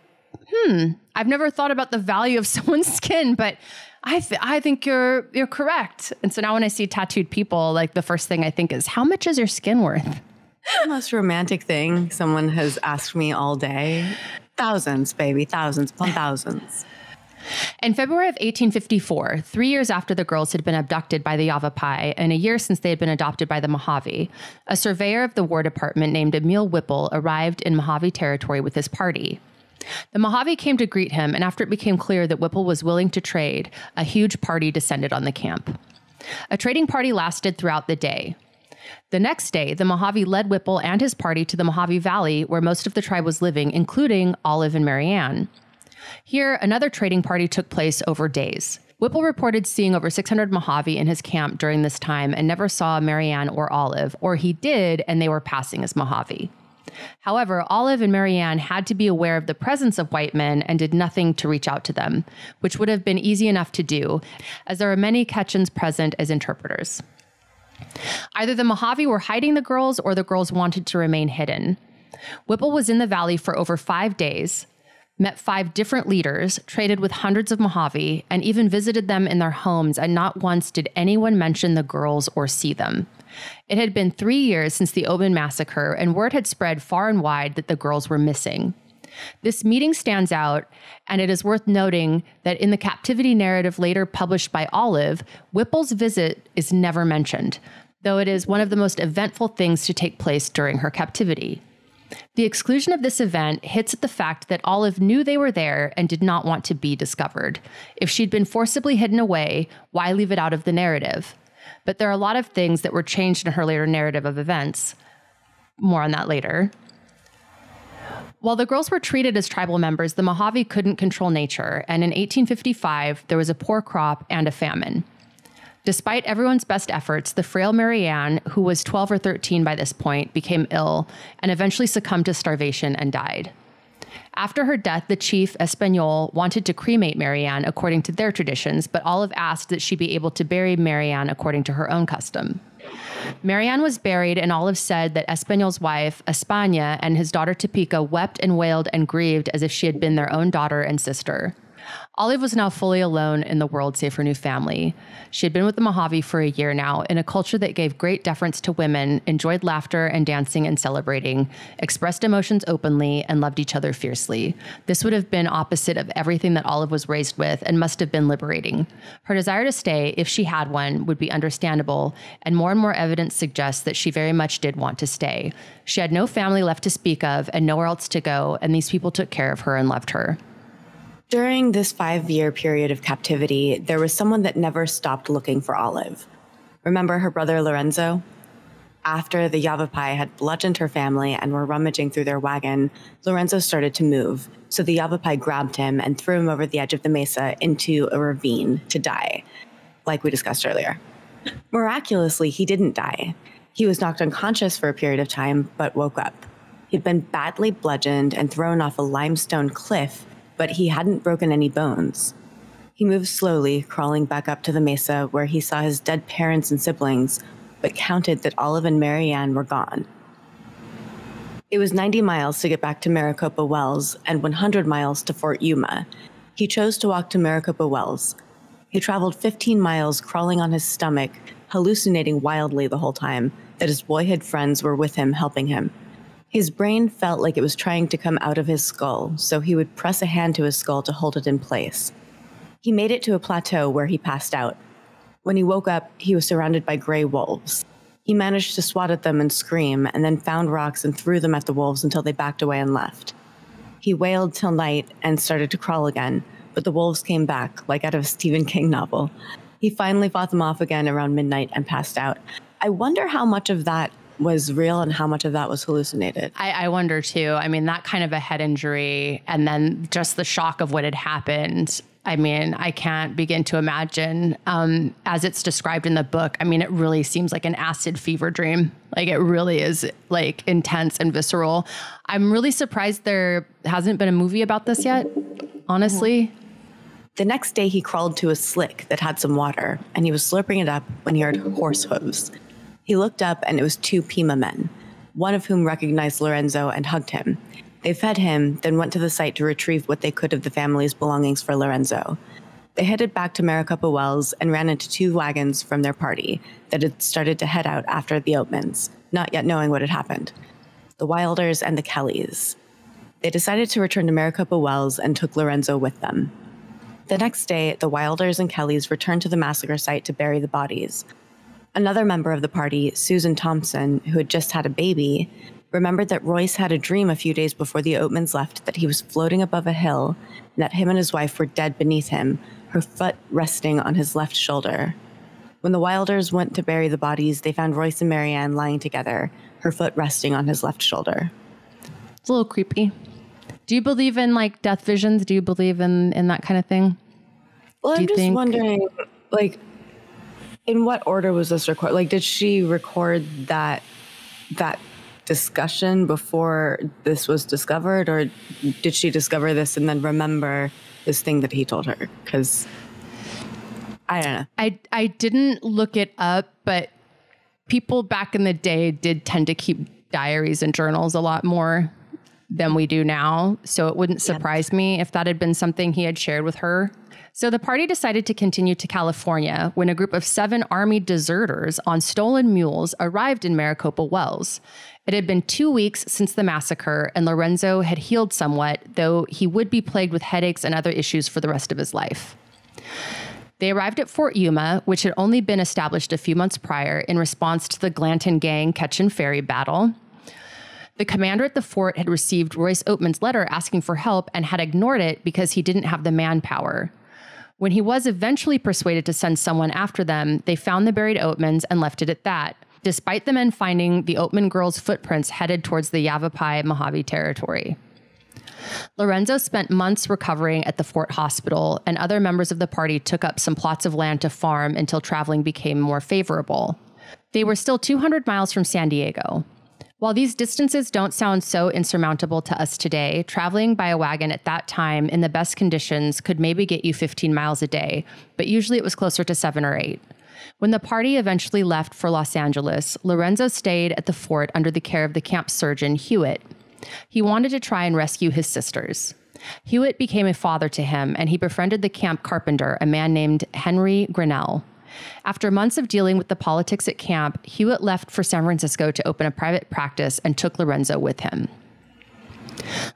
I've never thought about the value of someone's skin, but I think you're correct. And so now when I see tattooed people, like, the first thing I think is, how much is your skin worth? The most romantic thing someone has asked me all day. Thousands, baby, thousands upon thousands. In February of 1854, 3 years after the girls had been abducted by the Yavapai and a year since they had been adopted by the Mohave, a surveyor of the War Department named Emil Whipple arrived in Mohave territory with his party. The Mohave came to greet him, and after it became clear that Whipple was willing to trade, a huge party descended on the camp. A trading party lasted throughout the day. The next day, the Mohave led Whipple and his party to the Mohave Valley, where most of the tribe was living, including Olive and Marianne. Here, another trading party took place over days. Whipple reported seeing over 600 Mohave in his camp during this time and never saw Marianne or Olive, or he did, and they were passing as Mohave. However, Olive and Marianne had to be aware of the presence of white men and did nothing to reach out to them, which would have been easy enough to do, as there are many Quechans present as interpreters. Either the Mohave were hiding the girls or the girls wanted to remain hidden. Whipple was in the valley for over 5 days, met 5 different leaders, traded with hundreds of Mohave, and even visited them in their homes, and not once did anyone mention the girls or see them. It had been 3 years since the Oatman massacre, and word had spread far and wide that the girls were missing. This meeting stands out, and it is worth noting that in the Captivity narrative later published by Olive, Whipple's visit is never mentioned, though it is one of the most eventful things to take place during her captivity. The exclusion of this event hits at the fact that Olive knew they were there and did not want to be discovered. If she'd been forcibly hidden away, why leave it out of the narrative? But there are a lot of things that were changed in her later narrative of events. More on that later. While the girls were treated as tribal members, the Mohave couldn't control nature, and in 1855, there was a poor crop and a famine. Despite everyone's best efforts, the frail Marianne, who was 12 or 13 by this point, became ill and eventually succumbed to starvation and died. After her death, the chief, Espanol, wanted to cremate Marianne according to their traditions, but Olive asked that she be able to bury Marianne according to her own custom. Marianne was buried, and Olive said that Espanol's wife, España, and his daughter Topeka wept and wailed and grieved as if she had been their own daughter and sister. Olive was now fully alone in the world save her new family. She had been with the Mohave for a year now, in a culture that gave great deference to women, enjoyed laughter and dancing and celebrating, expressed emotions openly, and loved each other fiercely. This would have been opposite of everything that Olive was raised with and must have been liberating. Her desire to stay, if she had one, would be understandable, and more evidence suggests that she very much did want to stay. She had no family left to speak of and nowhere else to go, and these people took care of her and loved her. During this 5-year period of captivity, there was someone that never stopped looking for Olive. Remember her brother Lorenzo? After the Yavapai had bludgeoned her family and were rummaging through their wagon, Lorenzo started to move, so the Yavapai grabbed him and threw him over the edge of the mesa into a ravine to die, like we discussed earlier. Miraculously, he didn't die. He was knocked unconscious for a period of time, but woke up. He'd been badly bludgeoned and thrown off a limestone cliff, but he hadn't broken any bones. He moved slowly, crawling back up to the mesa where he saw his dead parents and siblings, but counted that Olive and Marianne were gone. It was 90 miles to get back to Maricopa Wells and 100 miles to Fort Yuma. He chose to walk to Maricopa Wells. He traveled 15 miles crawling on his stomach, hallucinating wildly the whole time that his boyhood friends were with him helping him. His brain felt like it was trying to come out of his skull, so he would press a hand to his skull to hold it in place. He made it to a plateau where he passed out. When he woke up, he was surrounded by gray wolves. He managed to swat at them and scream, and then found rocks and threw them at the wolves until they backed away and left. He wailed till night and started to crawl again, but the wolves came back, like out of a Stephen King novel. He finally fought them off again around midnight and passed out. I wonder how much of that was real and how much of that was hallucinated. I wonder too. I mean, that kind of a head injury and then just the shock of what had happened. I mean, I can't begin to imagine, as it's described in the book. I mean, it really seems like an acid fever dream. Like, it really is like intense and visceral. I'm really surprised there hasn't been a movie about this yet, honestly. The next day, he crawled to a slick that had some water, and he was slurping it up when he heard horse hooves. He looked up, and it was two Pima men, one of whom recognized Lorenzo and hugged him. They fed him, then went to the site to retrieve what they could of the family's belongings for Lorenzo. They headed back to Maricopa Wells and ran into two wagons from their party that had started to head out after the Oatmans, not yet knowing what had happened. The Wilders and the Kellys. They decided to return to Maricopa Wells and took Lorenzo with them. The next day, the Wilders and Kellys returned to the massacre site to bury the bodies. Another member of the party, Susan Thompson, who had just had a baby, remembered that Royce had a dream a few days before the Oatmans left that he was floating above a hill and that him and his wife were dead beneath him, her foot resting on his left shoulder. When the Wilders went to bury the bodies, they found Royce and Marianne lying together, her foot resting on his left shoulder. It's a little creepy. Do you believe in like death visions? Do you believe in that kind of thing? Well, I'm just wondering, like, in what order was this recorded? Like, did she record that discussion before this was discovered, or did she discover this and then remember this thing that he told her? Because I don't know. I didn't look it up, but people back in the day did tend to keep diaries and journals a lot more than we do now. So it wouldn't surprise me if that had been something he had shared with her. So the party decided to continue to California when a group of 7 Army deserters on stolen mules arrived in Maricopa Wells. It had been 2 weeks since the massacre, and Lorenzo had healed somewhat, though he would be plagued with headaches and other issues for the rest of his life. They arrived at Fort Yuma, which had only been established a few months prior in response to the Glanton Gang Ketchen Ferry battle. The commander at the fort had received Royce Oatman's letter asking for help and had ignored it because he didn't have the manpower. When he was eventually persuaded to send someone after them, they found the buried Oatmans and left it at that, despite the men finding the Oatman girls' footprints headed towards the Yavapai Mohave territory. Lorenzo spent months recovering at the fort hospital, and other members of the party took up some plots of land to farm until traveling became more favorable. They were still 200 miles from San Diego. While these distances don't sound so insurmountable to us today, traveling by a wagon at that time in the best conditions could maybe get you 15 miles a day, but usually it was closer to 7 or 8. When the party eventually left for Los Angeles, Lorenzo stayed at the fort under the care of the camp surgeon, Hewitt. He wanted to try and rescue his sisters. Hewitt became a father to him, and he befriended the camp carpenter, a man named Henry Grinnell. After months of dealing with the politics at camp, Hewitt left for San Francisco to open a private practice and took Lorenzo with him.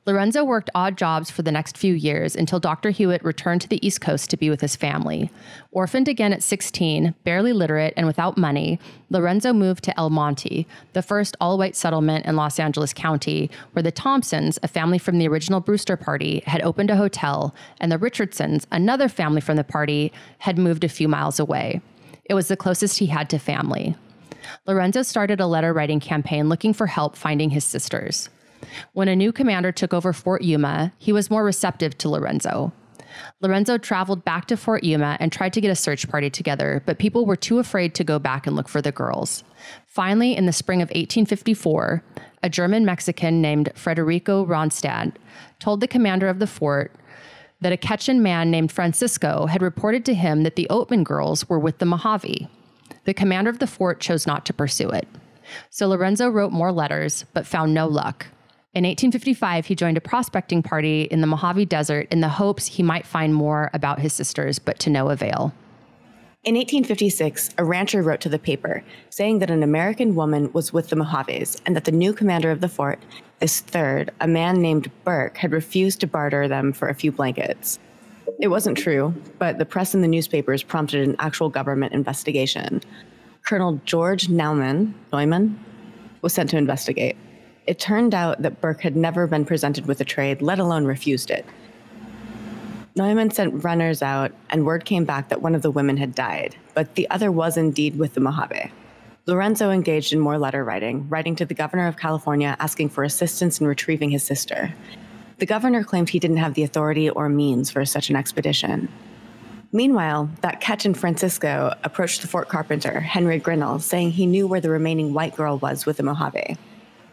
Lorenzo worked odd jobs for the next few years until Dr. Hewitt returned to the East Coast to be with his family. Orphaned again at 16, barely literate, and without money, Lorenzo moved to El Monte, the first all-white settlement in Los Angeles County, where the Thompsons, a family from the original Brewster party, had opened a hotel, and the Richardsons, another family from the party, had moved a few miles away. It was the closest he had to family. Lorenzo started a letter writing campaign looking for help finding his sisters. When a new commander took over Fort Yuma, he was more receptive to Lorenzo. Lorenzo traveled back to Fort Yuma and tried to get a search party together, but people were too afraid to go back and look for the girls. Finally, in the spring of 1854, a German-Mexican named Frederico Ronstadt told the commander of the fort that a Quechan man named Francisco had reported to him that the Oatman girls were with the Mohave. The commander of the fort chose not to pursue it. So Lorenzo wrote more letters, but found no luck. In 1855, he joined a prospecting party in the Mohave Desert in the hopes he might find more about his sisters, but to no avail. In 1856, a rancher wrote to the paper saying that an American woman was with the Mohaves and that the new commander of the fort, this third, a man named Burke, had refused to barter them for a few blankets. It wasn't true, but the press and the newspapers prompted an actual government investigation. Colonel George Neumann was sent to investigate. It turned out that Burke had never been presented with a trade, let alone refused it. Neumann sent runners out, and word came back that one of the women had died, but the other was indeed with the Mohave. Lorenzo engaged in more letter writing to the governor of California asking for assistance in retrieving his sister. The governor claimed he didn't have the authority or means for such an expedition. Meanwhile, that Quechan Francisco approached the fort carpenter, Henry Grinnell, saying he knew where the remaining white girl was with the Mohave.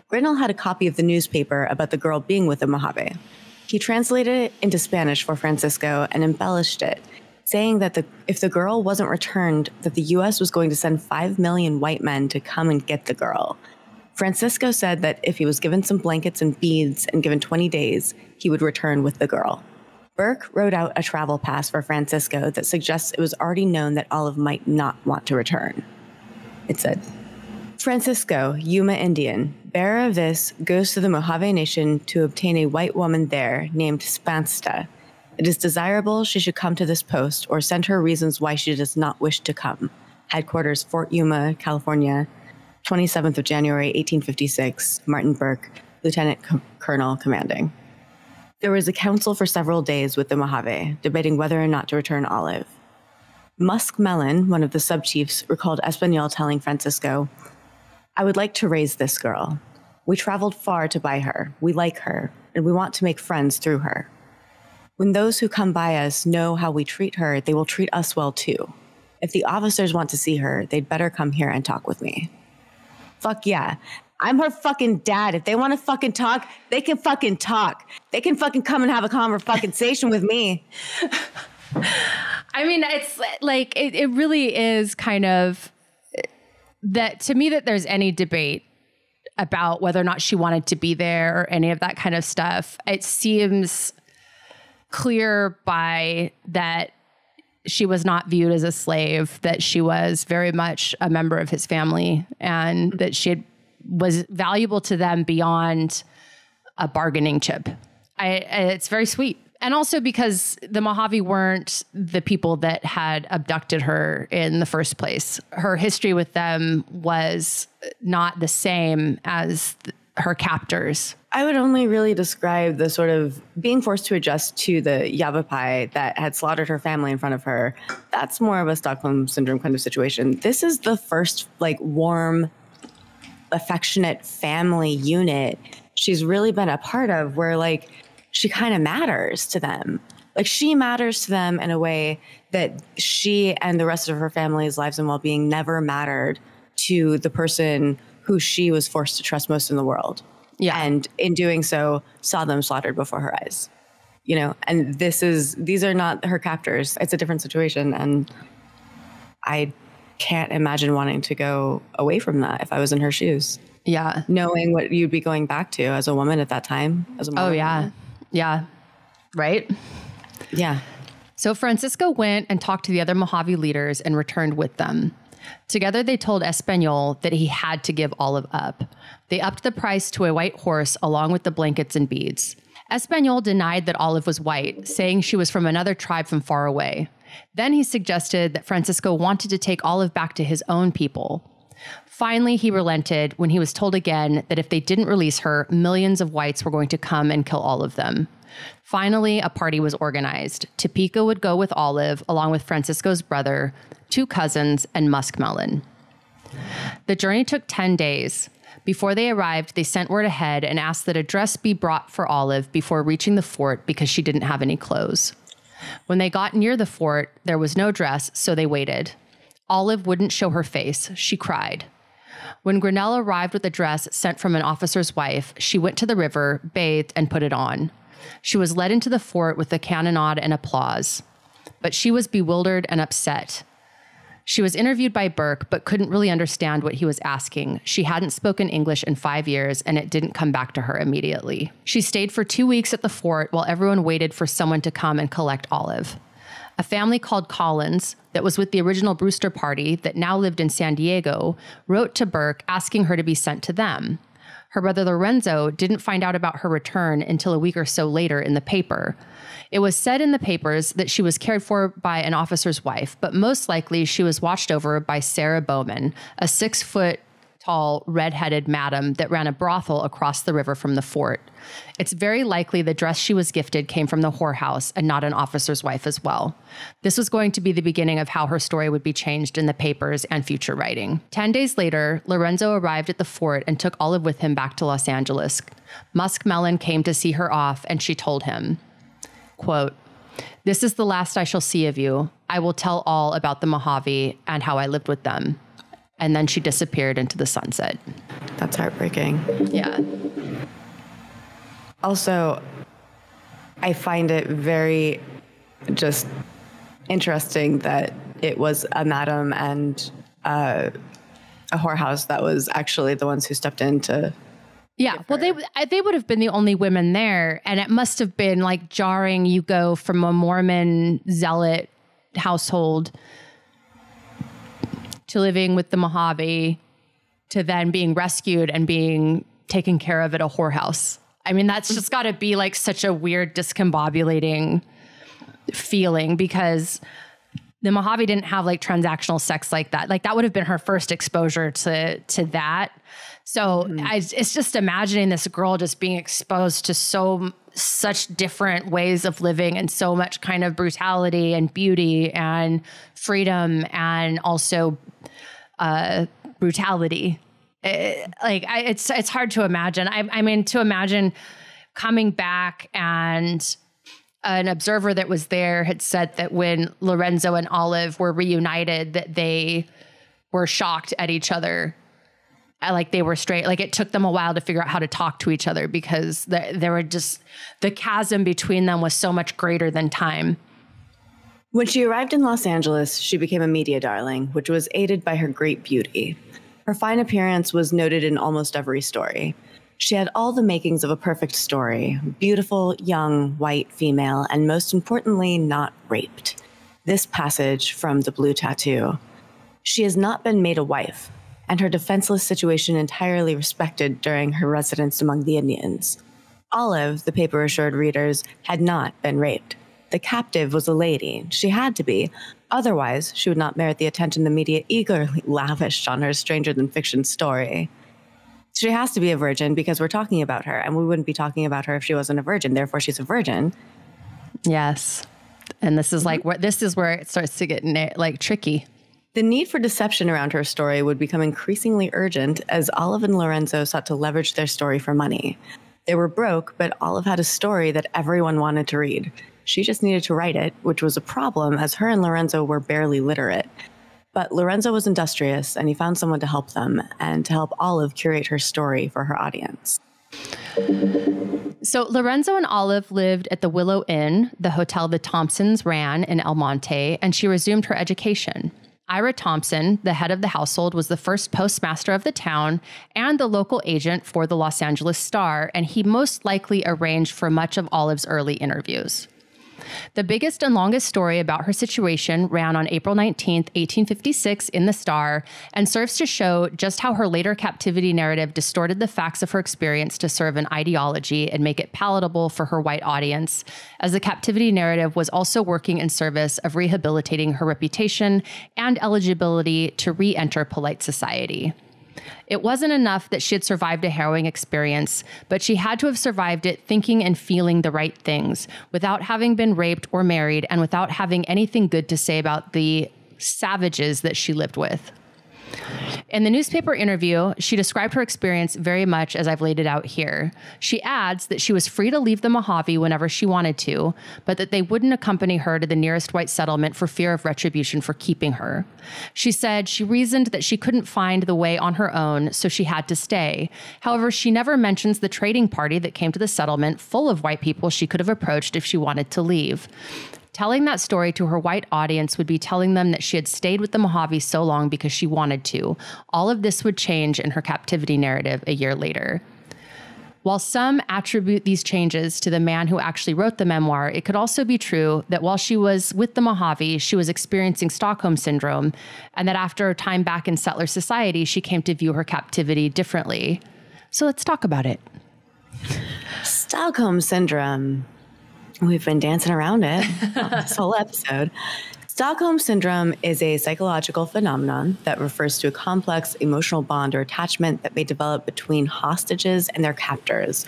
Grinnell had a copy of the newspaper about the girl being with the Mohave. He translated it into Spanish for Francisco and embellished it, saying that if the girl wasn't returned, that the U.S. was going to send 5 million white men to come and get the girl. Francisco said that if he was given some blankets and beads and given 20 days, he would return with the girl. Burke wrote out a travel pass for Francisco that suggests it was already known that Olive might not want to return. It said, Francisco, Yuma Indian, bearer of this, goes to the Mohave Nation to obtain a white woman there named Spansta. It is desirable she should come to this post or send her reasons why she does not wish to come. Headquarters, Fort Yuma, California, 27th of January, 1856, Martin Burke, Lieutenant Colonel commanding. There was a council for several days with the Mohave, debating whether or not to return Olive. Muskmelon, one of the sub-chiefs, recalled Espanol telling Francisco, I would like to raise this girl. We traveled far to buy her. We like her, and we want to make friends through her. When those who come by us know how we treat her, they will treat us well too. If the officers want to see her, they'd better come here and talk with me. Fuck yeah. I'm her fucking dad. If they want to fucking talk, they can fucking talk. They can fucking come and have a conversation with me. I mean, it's like, it really is kind of that to me that there's any debate about whether or not she wanted to be there or any of that kind of stuff. It seems clear by that she was not viewed as a slave, that she was very much a member of his family, and that she was valuable to them beyond a bargaining chip. It's very sweet. And also because the Mohave weren't the people that had abducted her in the first place. Her history with them was not the same as her captors. I would only really describe the sort of being forced to adjust to the Yavapai that had slaughtered her family in front of her. That's more of a Stockholm Syndrome kind of situation. This is the first, like, warm, affectionate family unit she's really been a part of where, like, she kind of matters to them. Like, she matters to them in a way that she and the rest of her family's lives and well-being never mattered to the person who she was forced to trust most in the world. Yeah. And in doing so, saw them slaughtered before her eyes. You know, and these are not her captors. It's a different situation. And I can't imagine wanting to go away from that if I was in her shoes. Yeah. Knowing what you'd be going back to as a woman at that time. As a oh, yeah. Woman. Yeah. Right? Yeah. So Francisco went and talked to the other Mohave leaders and returned with them. Together, they told Espanol that he had to give Olive up. They upped the price to a white horse along with the blankets and beads. Espanol denied that Olive was white, saying she was from another tribe from far away. Then he suggested that Francisco wanted to take Olive back to his own people. Finally, he relented when he was told again that if they didn't release her, millions of whites were going to come and kill all of them. Finally, a party was organized. Topeka would go with Olive, along with Francisco's brother, 2 cousins, and Muskmelon. The journey took 10 days. Before they arrived, they sent word ahead and asked that a dress be brought for Olive before reaching the fort because she didn't have any clothes. When they got near the fort, there was no dress, so they waited. Olive wouldn't show her face. She cried. When Grinnell arrived with a dress sent from an officer's wife, she went to the river, bathed, and put it on. She was led into the fort with a cannonade and applause. But she was bewildered and upset. She was interviewed by Burke, but couldn't really understand what he was asking. She hadn't spoken English in 5 years, and it didn't come back to her immediately. She stayed for 2 weeks at the fort while everyone waited for someone to come and collect Olive. A family called Collins, that was with the original Brewster party that now lived in San Diego, wrote to Burke asking her to be sent to them. Her brother Lorenzo didn't find out about her return until a week or so later in the paper. It was said in the papers that she was cared for by an officer's wife, but most likely she was watched over by Syre Bowman, a 6-foot-tall, red-headed madam that ran a brothel across the river from the fort. It's very likely the dress she was gifted came from the whorehouse and not an officer's wife as well. This was going to be the beginning of how her story would be changed in the papers and future writing. 10 days later, Lorenzo arrived at the fort and took Olive with him back to Los Angeles. Muskmelon came to see her off, and she told him, quote, "This is the last I shall see of you. I will tell all about the Mohave and how I lived with them." And then she disappeared into the sunset. That's heartbreaking. Yeah. Also, I find it very just interesting that it was a madam and a whorehouse that was actually the ones who stepped in to. Yeah, well, they would have been the only women there, and it must have been like jarring. You go from a Mormon zealot household to living with the Mohave to then being rescued and being taken care of at a whorehouse. I mean, that's just got to be like such a weird, discombobulating feeling because the Mohave didn't have like transactional sex like that. Like that would have been her first exposure to that. So it's just imagining this girl just being exposed to such different ways of living and so much kind of brutality and beauty and freedom and also brutality. It's hard to imagine. I mean, to imagine coming back and an observer that was there had said that when Lorenzo and Olive were reunited, that they were shocked at each other. Like they were straight, like it took them a while to figure out how to talk to each other because there were just, the chasm between them was so much greater than time. When she arrived in Los Angeles, she became a media darling, which was aided by her great beauty. Her fine appearance was noted in almost every story. She had all the makings of a perfect story, beautiful, young, white female, and most importantly, not raped. This passage from The Blue Tattoo. She has not been made a wife, and her defenseless situation entirely respected during her residence among the Indians. Olive, the paper assured readers, had not been raped. The captive was a lady. She had to be. Otherwise, she would not merit the attention the media eagerly lavished on her stranger-than-fiction story. She has to be a virgin because we're talking about her, and we wouldn't be talking about her if she wasn't a virgin. Therefore, she's a virgin. Yes. And this is like this is where it starts to get like tricky. The need for deception around her story would become increasingly urgent as Olive and Lorenzo sought to leverage their story for money. They were broke, but Olive had a story that everyone wanted to read. She just needed to write it, which was a problem as her and Lorenzo were barely literate. But Lorenzo was industrious, and he found someone to help them and to help Olive curate her story for her audience. So Lorenzo and Olive lived at the Willow Inn, the hotel the Thompsons ran in El Monte, and she resumed her education. Ira Thompson, the head of the household, was the first postmaster of the town and the local agent for the Los Angeles Star, and he most likely arranged for much of Olive's early interviews. The biggest and longest story about her situation ran on April 19th, 1856 in the Star and serves to show just how her later captivity narrative distorted the facts of her experience to serve an ideology and make it palatable for her white audience, as the captivity narrative was also working in service of rehabilitating her reputation and eligibility to re-enter polite society. It wasn't enough that she had survived a harrowing experience, but she had to have survived it thinking and feeling the right things, without having been raped or married, and without having anything good to say about the savages that she lived with. In the newspaper interview, she described her experience very much as I've laid it out here. She adds that she was free to leave the Mohave whenever she wanted to, but that they wouldn't accompany her to the nearest white settlement for fear of retribution for keeping her. She said she reasoned that she couldn't find the way on her own, so she had to stay. However, she never mentions the trading party that came to the settlement full of white people she could have approached if she wanted to leave. Telling that story to her white audience would be telling them that she had stayed with the Mohave so long because she wanted to. All of this would change in her captivity narrative a year later. While some attribute these changes to the man who actually wrote the memoir, it could also be true that while she was with the Mohave, she was experiencing Stockholm Syndrome, and that after a time back in settler society, she came to view her captivity differently. So let's talk about it. Stockholm Syndrome. We've been dancing around it this whole episode. Stockholm Syndrome is a psychological phenomenon that refers to a complex emotional bond or attachment that may develop between hostages and their captors,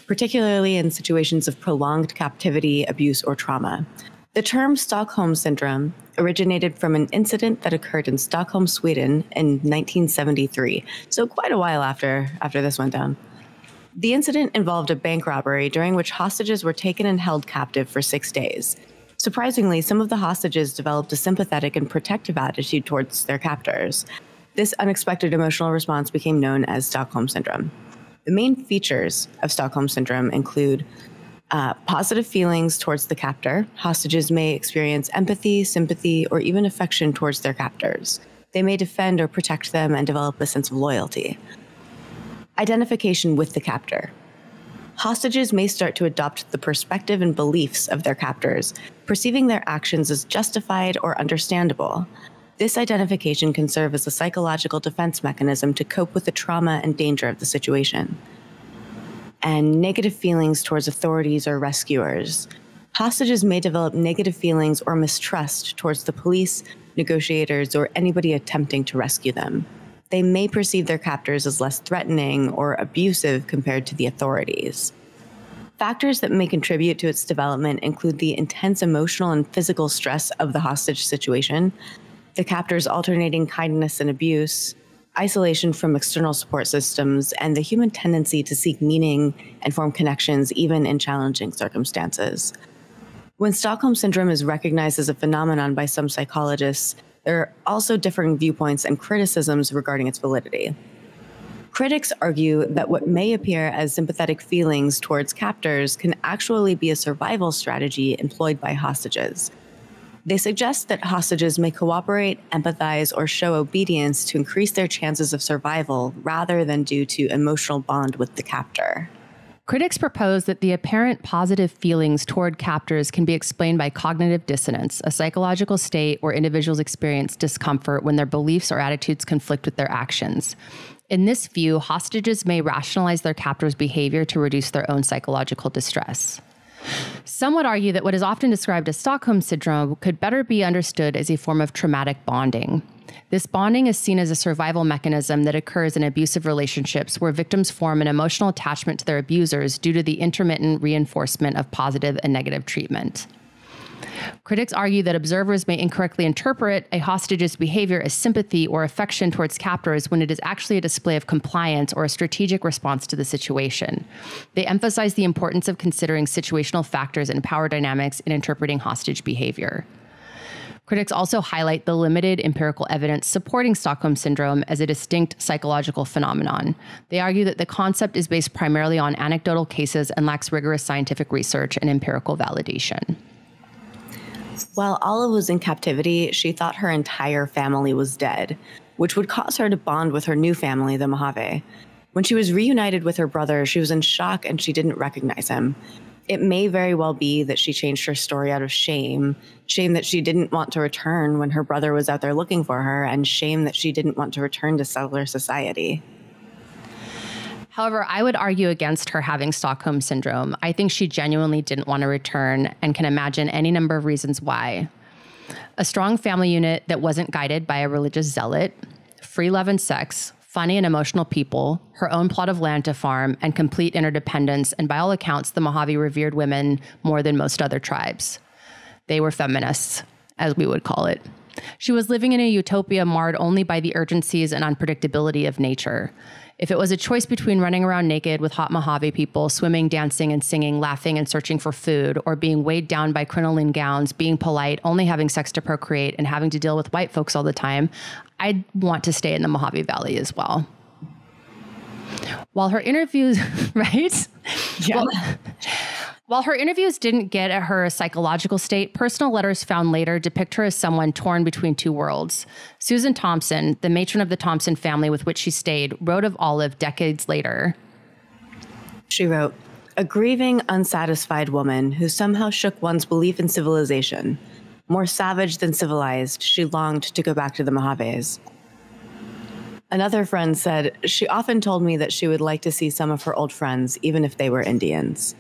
particularly in situations of prolonged captivity, abuse, or trauma. The term Stockholm Syndrome originated from an incident that occurred in Stockholm, Sweden in 1973, so quite a while after this went down. The incident involved a bank robbery during which hostages were taken and held captive for 6 days. Surprisingly, some of the hostages developed a sympathetic and protective attitude towards their captors. This unexpected emotional response became known as Stockholm Syndrome. The main features of Stockholm Syndrome include positive feelings towards the captor. Hostages may experience empathy, sympathy, or even affection towards their captors. They may defend or protect them and develop a sense of loyalty. Identification with the captor. Hostages may start to adopt the perspective and beliefs of their captors, perceiving their actions as justified or understandable. This identification can serve as a psychological defense mechanism to cope with the trauma and danger of the situation. And negative feelings towards authorities or rescuers. Hostages may develop negative feelings or mistrust towards the police, negotiators, or anybody attempting to rescue them. They may perceive their captors as less threatening or abusive compared to the authorities. Factors that may contribute to its development include the intense emotional and physical stress of the hostage situation, the captor's alternating kindness and abuse, isolation from external support systems, and the human tendency to seek meaning and form connections even in challenging circumstances. When Stockholm Syndrome is recognized as a phenomenon by some psychologists, there are also differing viewpoints and criticisms regarding its validity. Critics argue that what may appear as sympathetic feelings towards captors can actually be a survival strategy employed by hostages. They suggest that hostages may cooperate, empathize, or show obedience to increase their chances of survival rather than due to emotional bond with the captor. Critics propose that the apparent positive feelings toward captors can be explained by cognitive dissonance, a psychological state where individuals experience discomfort when their beliefs or attitudes conflict with their actions. In this view, hostages may rationalize their captors' behavior to reduce their own psychological distress. Some would argue that what is often described as Stockholm Syndrome could better be understood as a form of traumatic bonding. This bonding is seen as a survival mechanism that occurs in abusive relationships where victims form an emotional attachment to their abusers due to the intermittent reinforcement of positive and negative treatment. Critics argue that observers may incorrectly interpret a hostage's behavior as sympathy or affection towards captors when it is actually a display of compliance or a strategic response to the situation. They emphasize the importance of considering situational factors and power dynamics in interpreting hostage behavior. Critics also highlight the limited empirical evidence supporting Stockholm Syndrome as a distinct psychological phenomenon. They argue that the concept is based primarily on anecdotal cases and lacks rigorous scientific research and empirical validation. While Olive was in captivity, she thought her entire family was dead, which would cause her to bond with her new family, the Mohave. When she was reunited with her brother, she was in shock and she didn't recognize him. It may very well be that she changed her story out of shame that she didn't want to return when her brother was out there looking for her, and shame that she didn't want to return to settler society. However, I would argue against her having Stockholm Syndrome. I think she genuinely didn't want to return and can imagine any number of reasons why. A strong family unit that wasn't guided by a religious zealot, free love and sex, funny and emotional people, her own plot of land to farm, and complete interdependence, and by all accounts, the Mohave revered women more than most other tribes. They were feminists, as we would call it. She was living in a utopia marred only by the urgencies and unpredictability of nature. If it was a choice between running around naked with hot Mohave people, swimming, dancing, and singing, laughing, and searching for food, or being weighed down by crinoline gowns, being polite, only having sex to procreate, and having to deal with white folks all the time, I'd want to stay in the Mohave Valley as well. While her interviews, right? Yeah. While her interviews didn't get at her psychological state, personal letters found later depict her as someone torn between two worlds. Susan Thompson, the matron of the Thompson family with which she stayed, wrote of Olive decades later. She wrote, "A grieving, unsatisfied woman who somehow shook one's belief in civilization. More savage than civilized, she longed to go back to the Mohaves." Another friend said, "She often told me that she would like to see some of her old friends, even if they were Indians."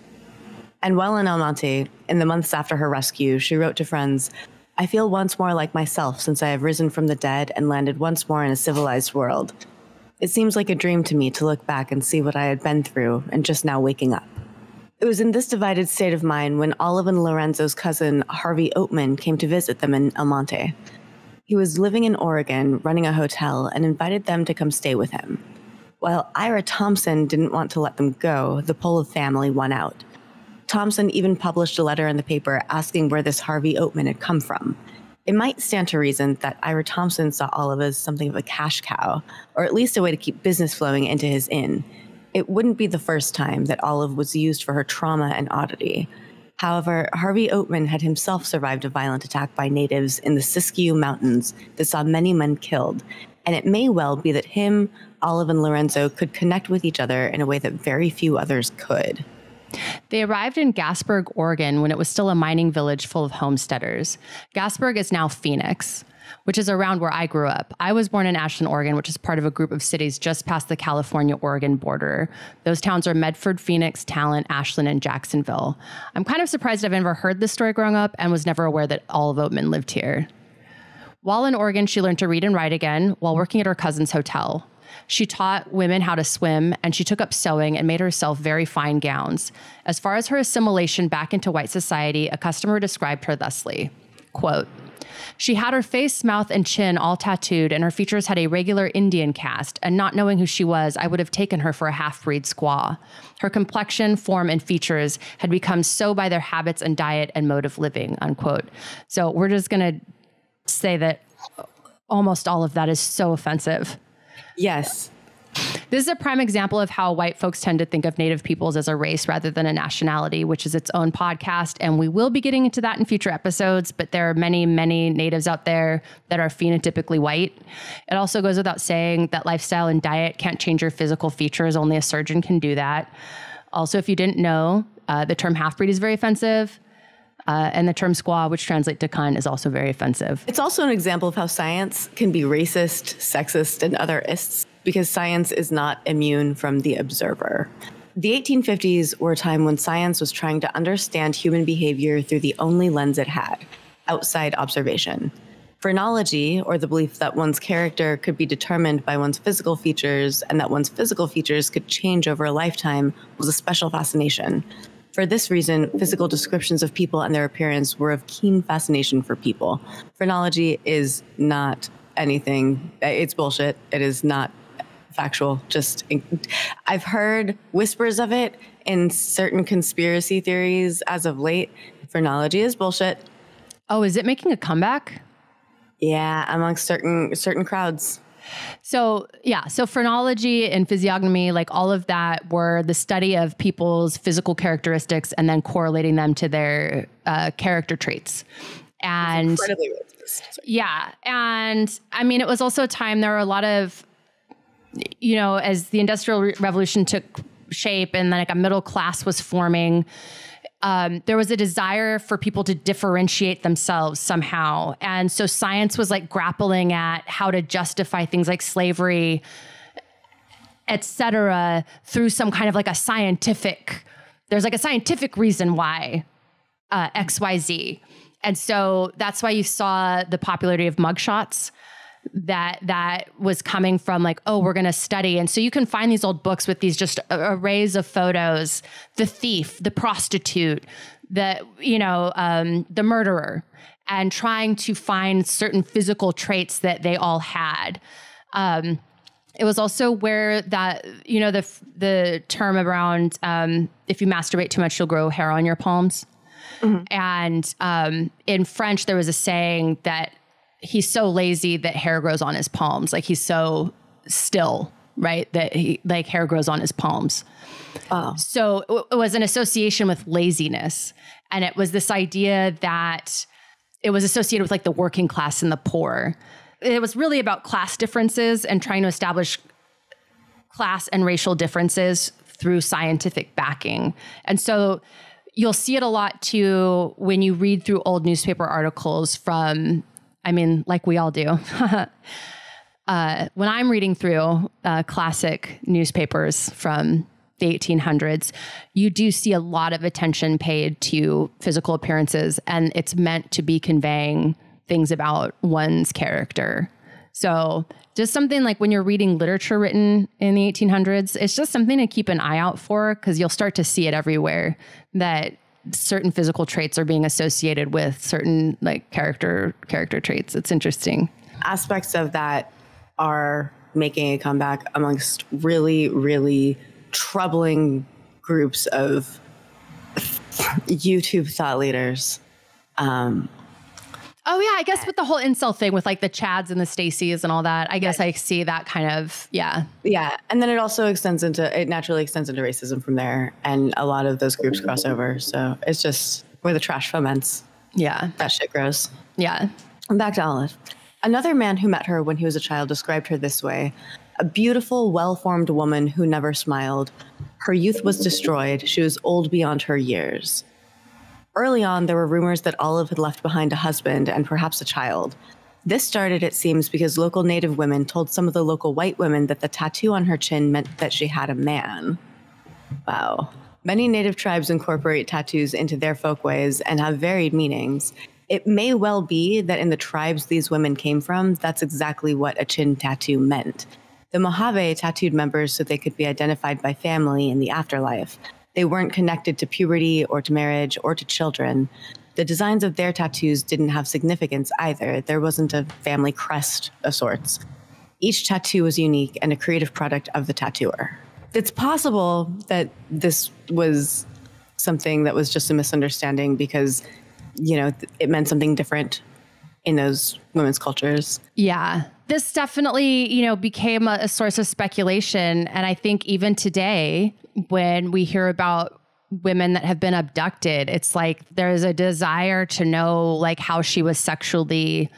And while in El Monte, in the months after her rescue, she wrote to friends, "I feel once more like myself since I have risen from the dead and landed once more in a civilized world. It seems like a dream to me to look back and see what I had been through and just now waking up." It was in this divided state of mind when Olive and Lorenzo's cousin, Harvey Oatman, came to visit them in El Monte. He was living in Oregon, running a hotel, and invited them to come stay with him. While Ira Thompson didn't want to let them go, the Poliv family won out. Thompson even published a letter in the paper asking where this Harvey Oatman had come from. It might stand to reason that Ira Thompson saw Olive as something of a cash cow, or at least a way to keep business flowing into his inn. It wouldn't be the first time that Olive was used for her trauma and oddity. However, Harvey Oatman had himself survived a violent attack by natives in the Siskiyou Mountains that saw many men killed, and it may well be that him, Olive, and Lorenzo could connect with each other in a way that very few others could. They arrived in Gasburg, Oregon, when it was still a mining village full of homesteaders. Gasburg is now Phoenix, which is around where I grew up. I was born in Ashland, Oregon, which is part of a group of cities just past the California-Oregon border. Those towns are Medford, Phoenix, Talent, Ashland, and Jacksonville. I'm kind of surprised I've never heard this story growing up and was never aware that Olive Oatman lived here. While in Oregon, she learned to read and write again while working at her cousin's hotel. She taught women how to swim, and she took up sewing and made herself very fine gowns. As far as her assimilation back into white society, a customer described her thusly, quote, "She had her face, mouth, and chin all tattooed, and her features had a regular Indian cast, and not knowing who she was, I would have taken her for a half-breed squaw. Her complexion, form, and features had become so by their habits and diet and mode of living," unquote. So we're just going to say that almost all of that is so offensive. Yes. This is a prime example of how white folks tend to think of Native peoples as a race rather than a nationality, which is its own podcast. And we will be getting into that in future episodes, but there are many, many Natives out there that are phenotypically white. It also goes without saying that lifestyle and diet can't change your physical features. Only a surgeon can do that. Also, if you didn't know, the term half-breed is very offensive. And the term squaw, which translates to cunt, is also very offensive. It's also an example of how science can be racist, sexist, and other ists, because science is not immune from the observer. The 1850s were a time when science was trying to understand human behavior through the only lens it had, outside observation. Phrenology, or the belief that one's character could be determined by one's physical features and that one's physical features could change over a lifetime, was a special fascination. For this reason, physical descriptions of people and their appearance were of keen fascination for people. Phrenology is not anything. It's bullshit. It is not factual. I've heard whispers of it in certain conspiracy theories as of late. Phrenology is bullshit. Oh, is it making a comeback? Yeah, amongst certain crowds. So phrenology and physiognomy, like all of that, were the study of people's physical characteristics and then correlating them to their character traits. And incredibly racist. Yeah. And I mean, it was also a time there were a lot of, as the Industrial Revolution took shape and then like a middle class was forming, there was a desire for people to differentiate themselves somehow. And so science was like grappling at how to justify things like slavery, et cetera, through some kind of like there's like a scientific reason why XYZ. And so that's why you saw the popularity of mugshots that was coming from like, oh, we're going to study. And so you can find these old books with these just arrays of photos, the thief, the prostitute, the murderer. and trying to find certain physical traits that they all had. It was also where that, the term around if you masturbate too much, you'll grow hair on your palms. Mm-hmm. And in French, there was a saying that he's so lazy that hair grows on his palms. Like he's so still, right? That hair grows on his palms. Oh. So it was an association with laziness. And it was this idea that it was associated with like the working class and the poor. It was really about class differences and trying to establish class and racial differences through scientific backing. And so you'll see it a lot too when you read through old newspaper articles from, like we all do. When I'm reading through classic newspapers from the 1800s, you do see a lot of attention paid to physical appearances, and it's meant to be conveying things about one's character. So just something like when you're reading literature written in the 1800s, it's just something to keep an eye out for, because you'll start to see it everywhere that certain physical traits are being associated with certain like character traits. It's interesting. Aspects of that are making a comeback amongst really, really troubling groups of YouTube thought leaders. Oh yeah, I guess with the whole incel thing with like the Chads and the Stacys and all that, I guess I see that kind of, yeah. Yeah, and then it naturally extends into racism from there, and a lot of those groups cross over. So it's just where the trash foments. Yeah. That shit grows. Yeah. Back to Olive. Another man who met her when he was a child described her this way: a beautiful, well-formed woman who never smiled. Her youth was destroyed. She was old beyond her years. Early on, there were rumors that Olive had left behind a husband and perhaps a child. This started, it seems, because local Native women told some of the local white women that the tattoo on her chin meant that she had a man. Wow. Many Native tribes incorporate tattoos into their folkways and have varied meanings. It may well be that in the tribes these women came from, that's exactly what a chin tattoo meant. The Mohave tattooed members so they could be identified by family in the afterlife. They weren't connected to puberty or to marriage or to children. The designs of their tattoos didn't have significance either. There wasn't a family crest of sorts. Each tattoo was unique and a creative product of the tattooer. It's possible that this was something that was just a misunderstanding because, it meant something different in those women's cultures. Yeah. This definitely, became a source of speculation. And I think even today, when we hear about women that have been abducted, it's like there's a desire to know like how she was sexually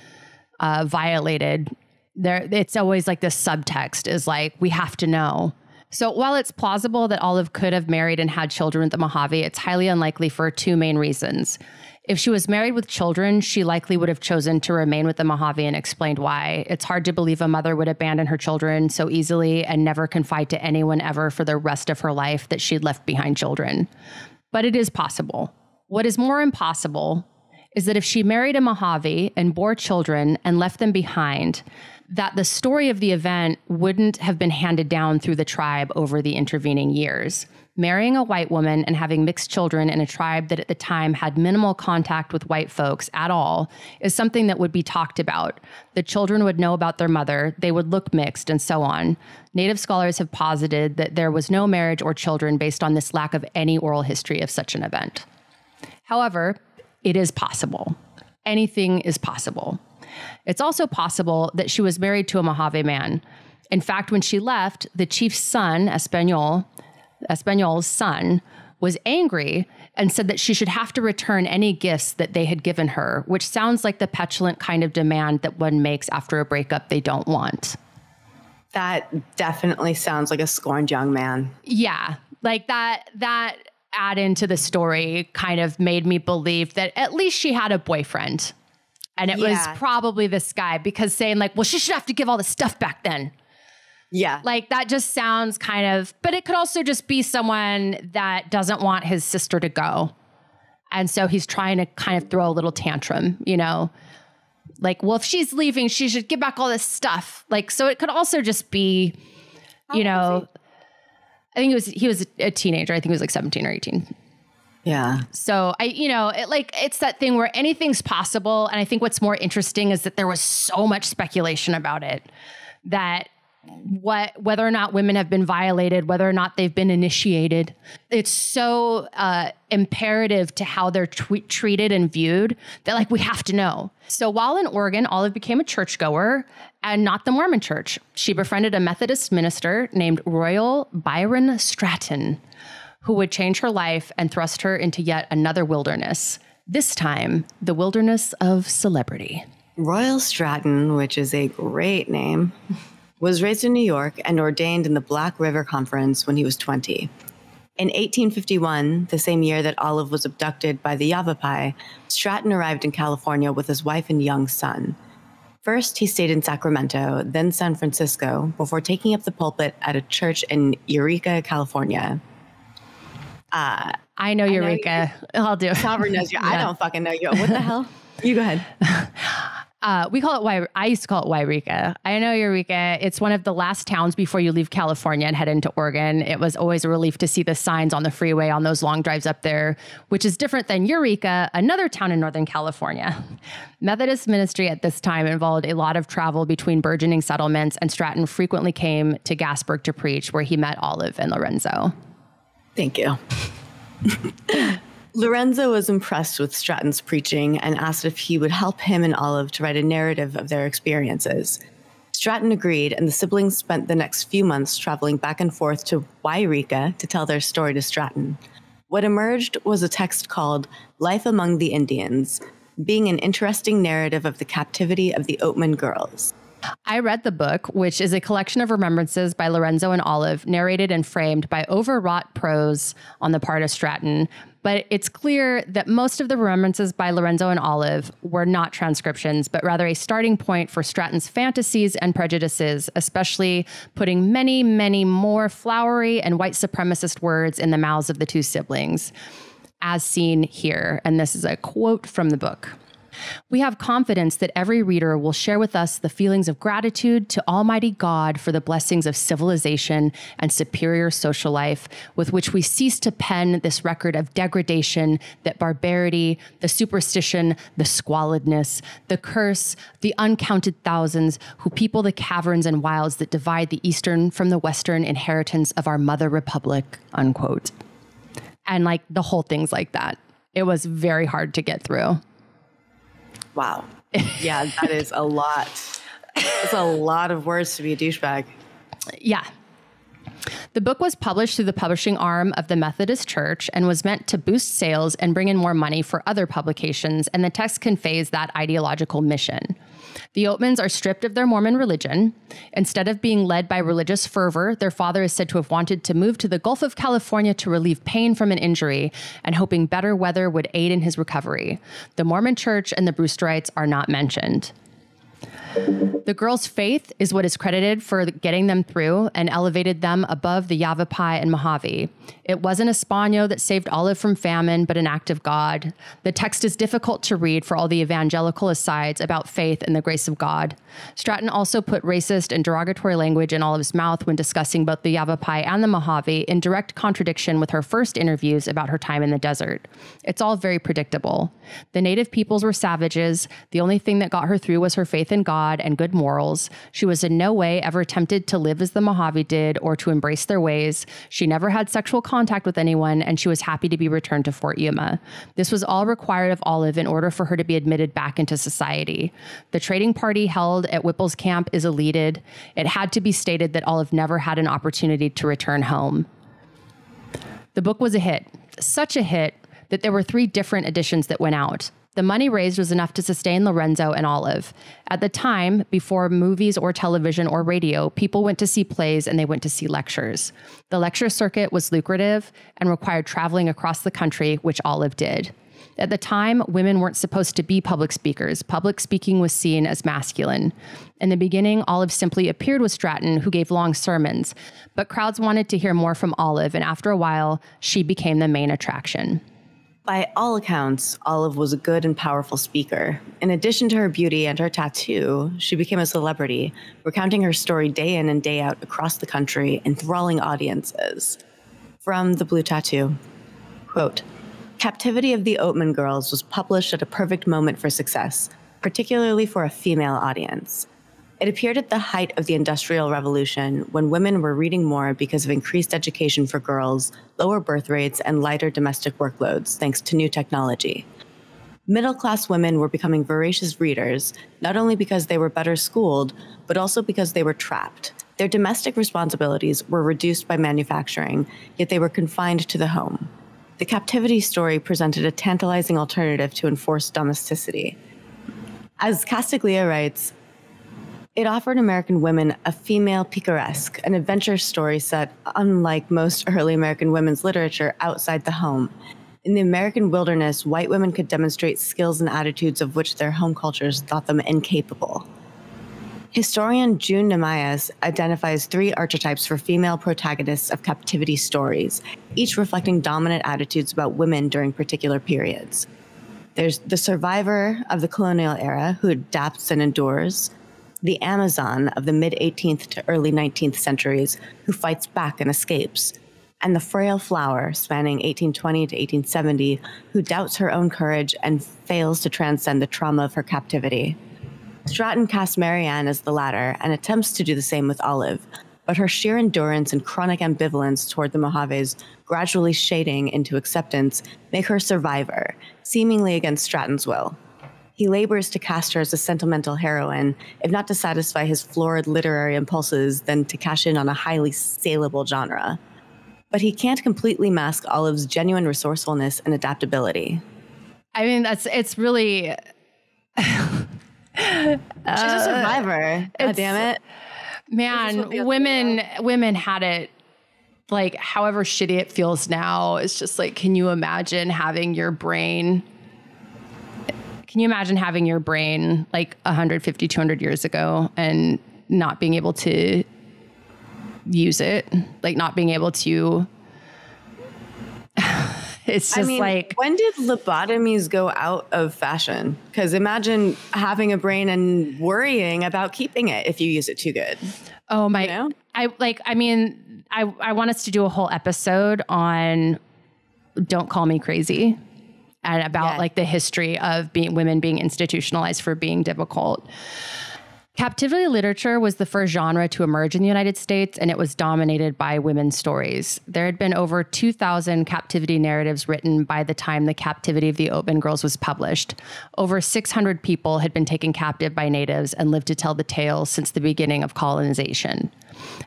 violated. It's always like this subtext is like, we have to know. So while it's plausible that Olive could have married and had children with the Mohave, it's highly unlikely for two main reasons. If she was married with children, she likely would have chosen to remain with the Mohave and explained why. It's hard to believe a mother would abandon her children so easily and never confide to anyone ever for the rest of her life that she'd left behind children. But it is possible. What is more impossible is that if she married a Mohave and bore children and left them behind, that the story of the event wouldn't have been handed down through the tribe over the intervening years. Marrying a white woman and having mixed children in a tribe that at the time had minimal contact with white folks at all is something that would be talked about. The children would know about their mother, they would look mixed, and so on. Native scholars have posited that there was no marriage or children based on this lack of any oral history of such an event. However, it is possible. Anything is possible. It's also possible that she was married to a Mohave man. In fact, when she left, the chief's son, Español's son, was angry and said that she should have to return any gifts that they had given her, which sounds like the petulant kind of demand that one makes after a breakup they don't want. That definitely sounds like a scorned young man. Yeah, like that add into the story kind of made me believe that at least she had a boyfriend. And it was probably this guy, because saying like, well, she should have to give all the stuff back then. Yeah. Like that just sounds kind of, but it could also just be someone that doesn't want his sister to go. And so he's trying to kind of throw a little tantrum, like, well, if she's leaving, she should give back all this stuff. Like, so it could also just be, I think he was a teenager. I think he was like 17 or 18. Yeah. So it's that thing where anything's possible. And I think what's more interesting is that there was so much speculation about it, that whether or not women have been violated, whether or not they've been initiated, it's so imperative to how they're treated and viewed that like we have to know. So while in Oregon, Olive became a churchgoer and not the Mormon church. She befriended a Methodist minister named Royal Byron Stratton, who would change her life and thrust her into yet another wilderness, this time the wilderness of celebrity. Royal Stratton, which is a great name, was raised in New York and ordained in the Black River Conference when he was 20. In 1851, the same year that Olive was abducted by the Yavapai, Stratton arrived in California with his wife and young son. First, he stayed in Sacramento, then San Francisco, before taking up the pulpit at a church in Eureka, California. I know Eureka. I'll do it. Sovereign knows you. Yeah. I don't fucking know you. What the hell? You go ahead. We call it I used to call it Yreka. I know Eureka. It's one of the last towns before you leave California and head into Oregon. It was always a relief to see the signs on the freeway on those long drives up there, which is different than Eureka, another town in Northern California. Methodist ministry at this time involved a lot of travel between burgeoning settlements, and Stratton frequently came to Gasburg to preach, where he met Olive and Lorenzo. Thank you. Lorenzo was impressed with Stratton's preaching and asked if he would help him and Olive to write a narrative of their experiences. Stratton agreed, and the siblings spent the next few months traveling back and forth to Yreka to tell their story to Stratton. What emerged was a text called Life Among the Indians, being an interesting narrative of the captivity of the Oatman girls. I read the book, which is a collection of remembrances by Lorenzo and Olive, narrated and framed by overwrought prose on the part of Stratton. But it's clear that most of the remembrances by Lorenzo and Olive were not transcriptions, but rather a starting point for Stratton's fantasies and prejudices, especially putting many, many more flowery and white supremacist words in the mouths of the two siblings, as seen here. And this is a quote from the book. We have confidence that every reader will share with us the feelings of gratitude to Almighty God for the blessings of civilization and superior social life with which we cease to pen this record of degradation, that barbarity, the superstition, the squalidness, the curse, the uncounted thousands who people the caverns and wilds that divide the eastern from the western inheritance of our mother republic, unquote. And like the whole thing's like that. It was very hard to get through. Wow. Yeah, that is a lot. That's a lot of words to be a douchebag. Yeah. The book was published through the publishing arm of the Methodist Church and was meant to boost sales and bring in more money for other publications, and the text conveys that ideological mission. The Oatmans are stripped of their Mormon religion. Instead of being led by religious fervor, their father is said to have wanted to move to the Gulf of California to relieve pain from an injury, and hoping better weather would aid in his recovery. The Mormon Church and the Brewsterites are not mentioned. The girls' faith is what is credited for getting them through and elevated them above the Yavapai and Mohave. It wasn't Espanol that saved Olive from famine, but an act of God. The text is difficult to read for all the evangelical asides about faith and the grace of God. Stratton also put racist and derogatory language in Olive's mouth when discussing both the Yavapai and the Mohave, in direct contradiction with her first interviews about her time in the desert. It's all very predictable. The native peoples were savages. The only thing that got her through was her faith in God and good morals. She was in no way ever tempted to live as the Mohave did or to embrace their ways. She never had sexual contact with anyone, and she was happy to be returned to Fort Yuma. This was all required of Olive in order for her to be admitted back into society. The trading party held at Whipple's camp is eluded. It had to be stated that Olive never had an opportunity to return home. The book was a hit, such a hit that there were 3 different editions that went out. The money raised was enough to sustain Lorenzo and Olive. At the time, before movies or television or radio, people went to see plays and they went to see lectures. The lecture circuit was lucrative and required traveling across the country, which Olive did. At the time, women weren't supposed to be public speakers. Public speaking was seen as masculine. In the beginning, Olive simply appeared with Stratton, who gave long sermons, but crowds wanted to hear more from Olive, and after a while, she became the main attraction. By all accounts, Olive was a good and powerful speaker. In addition to her beauty and her tattoo, she became a celebrity, recounting her story day in and day out across the country, enthralling audiences. From the Blue Tattoo, quote, Captivity of the Oatman Girls was published at a perfect moment for success, particularly for a female audience. It appeared at the height of the Industrial Revolution, when women were reading more because of increased education for girls, lower birth rates, and lighter domestic workloads, thanks to new technology. Middle-class women were becoming voracious readers, not only because they were better schooled, but also because they were trapped. Their domestic responsibilities were reduced by manufacturing, yet they were confined to the home. The Captivity story presented a tantalizing alternative to enforced domesticity. As Castiglia writes, it offered American women a female picaresque, an adventure story set, unlike most early American women's literature, outside the home. In the American wilderness, white women could demonstrate skills and attitudes of which their home cultures thought them incapable. Historian June Namias identifies 3 archetypes for female protagonists of Captivity stories, each reflecting dominant attitudes about women during particular periods. There's the survivor of the colonial era who adapts and endures, the Amazon of the mid-18th to early 19th centuries who fights back and escapes, and the frail flower spanning 1820 to 1870 who doubts her own courage and fails to transcend the trauma of her captivity. Stratton casts Marianne as the latter and attempts to do the same with Olive, but her sheer endurance and chronic ambivalence toward the Mohaves, gradually shading into acceptance, make her survivor, seemingly against Stratton's will. He labors to cast her as a sentimental heroine, if not to satisfy his florid literary impulses, then to cash in on a highly saleable genre. But he can't completely mask Olive's genuine resourcefulness and adaptability. I mean, it's really... She's a survivor. God damn it. Man, women had it, like, however shitty it feels now. It's just like, can you imagine having your brain like 150, 200 years ago and not being able to use it? Like, not being able to... It's just when did lobotomies go out of fashion? Because imagine having a brain and worrying about keeping it if you use it too good. Oh my! You know? I want us to do a whole episode on "Don't Call Me Crazy" and about like the history of women being institutionalized for being difficult. Captivity literature was the first genre to emerge in the United States, and it was dominated by women's stories. There had been over 2,000 captivity narratives written by the time The Captivity of the Oatman Girls was published. Over 600 people had been taken captive by natives and lived to tell the tale since the beginning of colonization.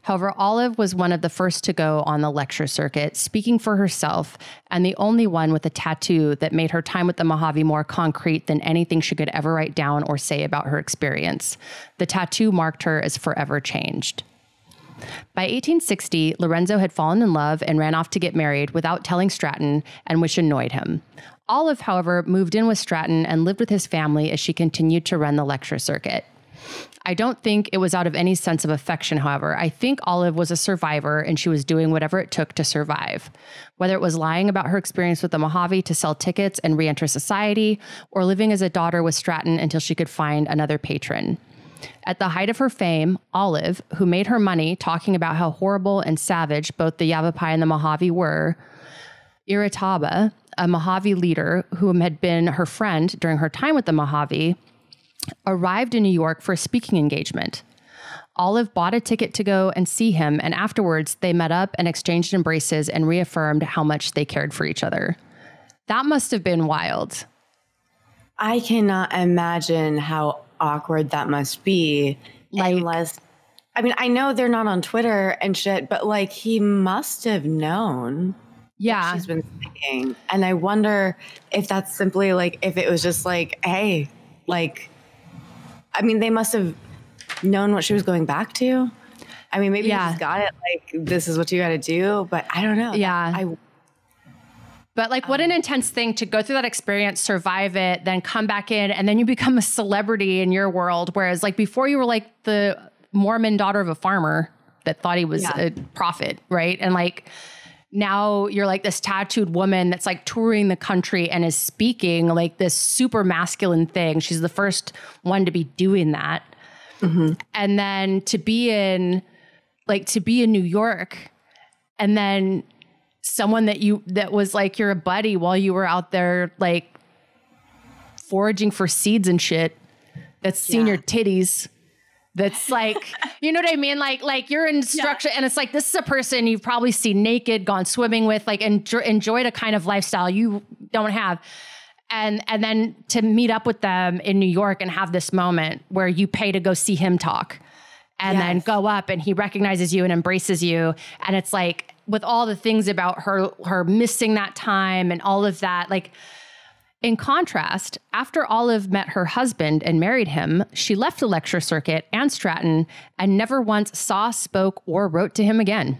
However, Olive was one of the first to go on the lecture circuit, speaking for herself, and the only one with a tattoo that made her time with the Mohave more concrete than anything she could ever write down or say about her experience. The tattoo marked her as forever changed. By 1860, Lorenzo had fallen in love and ran off to get married without telling Stratton, and which annoyed him. Olive, however, moved in with Stratton and lived with his family as she continued to run the lecture circuit. I don't think it was out of any sense of affection, however. I think Olive was a survivor and she was doing whatever it took to survive. Whether it was lying about her experience with the Mohave to sell tickets and re-enter society, or living as a daughter with Stratton until she could find another patron. At the height of her fame, Olive, who made her money talking about how horrible and savage both the Yavapai and the Mohave were, Iritaba, a Mohave leader whom had been her friend during her time with the Mohave, arrived in New York for a speaking engagement. Olive bought a ticket to go and see him, and afterwards they met up and exchanged embraces and reaffirmed how much they cared for each other. That must have been wild. I cannot imagine how awkward that must be. Unless, I mean, I know they're not on Twitter and shit, but like he must have known. Yeah. She's been thinking. And I wonder if that's simply like, if it was just like, hey, like, I mean, they must have known what she was going back to. I mean, maybe he's got it. Like, this is what you got to do. But I don't know. Yeah. But like, what an intense thing to go through that experience, survive it, then come back in, and then you become a celebrity in your world. Whereas like before you were like the Mormon daughter of a farmer that thought he was a prophet, right? And like now you're like this tattooed woman that's like touring the country and is speaking like this super masculine thing. She's the first one to be doing that. Mm-hmm. And then to be in New York and then someone that was like your buddy while you were out there like foraging for seeds and shit, that's seen your titties, that's like, you know what I mean? Like you're in structure and it's like, this is a person you've probably seen naked, gone swimming with, like enjoyed a kind of lifestyle you don't have. And then to meet up with them in New York and have this moment where you pay to go see him talk and then go up and he recognizes you and embraces you. And it's like, with all the things about her missing that time and all of that, like, in contrast, after Olive met her husband and married him, she left the lecture circuit and Stratton and never once saw, spoke, or wrote to him again.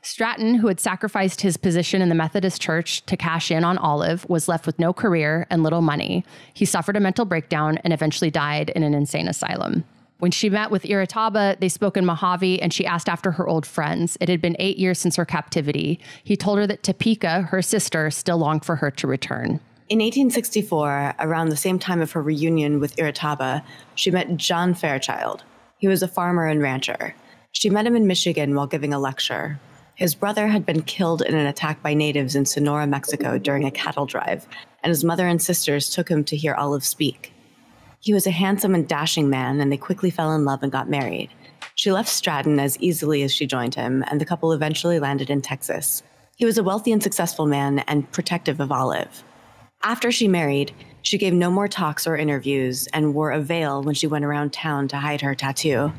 Stratton, who had sacrificed his position in the Methodist Church to cash in on Olive, was left with no career and little money. He suffered a mental breakdown and eventually died in an insane asylum. When she met with Iritaba, they spoke in Mohave, and she asked after her old friends. It had been 8 years since her captivity. He told her that Topeka, her sister, still longed for her to return. In 1864, around the same time of her reunion with Iritaba, she met John Fairchild. He was a farmer and rancher. She met him in Michigan while giving a lecture. His brother had been killed in an attack by natives in Sonora, Mexico during a cattle drive, and his mother and sisters took him to hear Olive speak. He was a handsome and dashing man, and they quickly fell in love and got married. She left Stratton as easily as she joined him, and the couple eventually landed in Texas. He was a wealthy and successful man and protective of Olive. After she married, she gave no more talks or interviews and wore a veil when she went around town to hide her tattoo.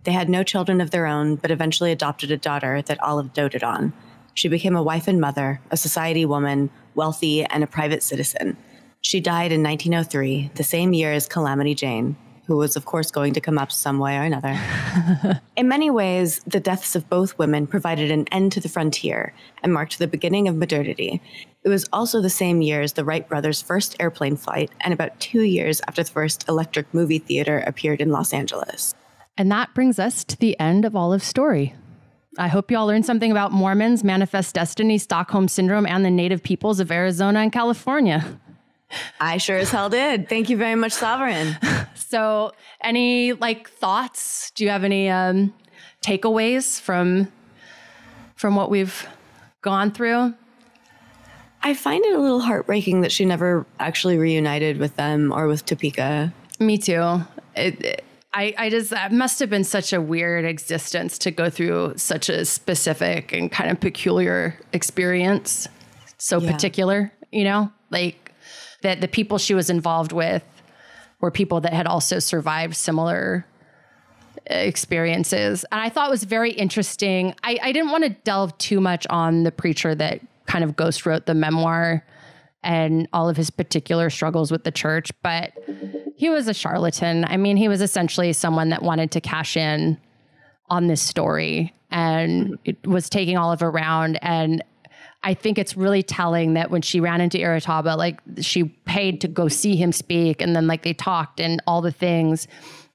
They had no children of their own, but eventually adopted a daughter that Olive doted on. She became a wife and mother, a society woman, wealthy, and a private citizen. She died in 1903, the same year as Calamity Jane, who was, of course, going to come up some way or another. In many ways, the deaths of both women provided an end to the frontier and marked the beginning of modernity. It was also the same year as the Wright brothers' first airplane flight, and about 2 years after the first electric movie theater appeared in Los Angeles. And that brings us to the end of Olive's story. I hope you all learned something about Mormons, Manifest Destiny, Stockholm Syndrome, and the native peoples of Arizona and California. I sure as hell did. Thank you very much, Sovereign. So any thoughts? Do you have any takeaways from what we've gone through? I find it a little heartbreaking that she never actually reunited with them or with Topeka. Me too. I just, that must have been such a weird existence to go through such a specific and kind of peculiar experience. So particular, that the people she was involved with were people that had also survived similar experiences. And I thought it was very interesting. I didn't want to delve too much on the preacher that kind of ghost wrote the memoir and all of his particular struggles with the church, but he was a charlatan. I mean, he was essentially someone that wanted to cash in on this story and it was taking Olive around. And I think it's really telling that when she ran into Iritaba, she paid to go see him speak, and then they talked and all the things.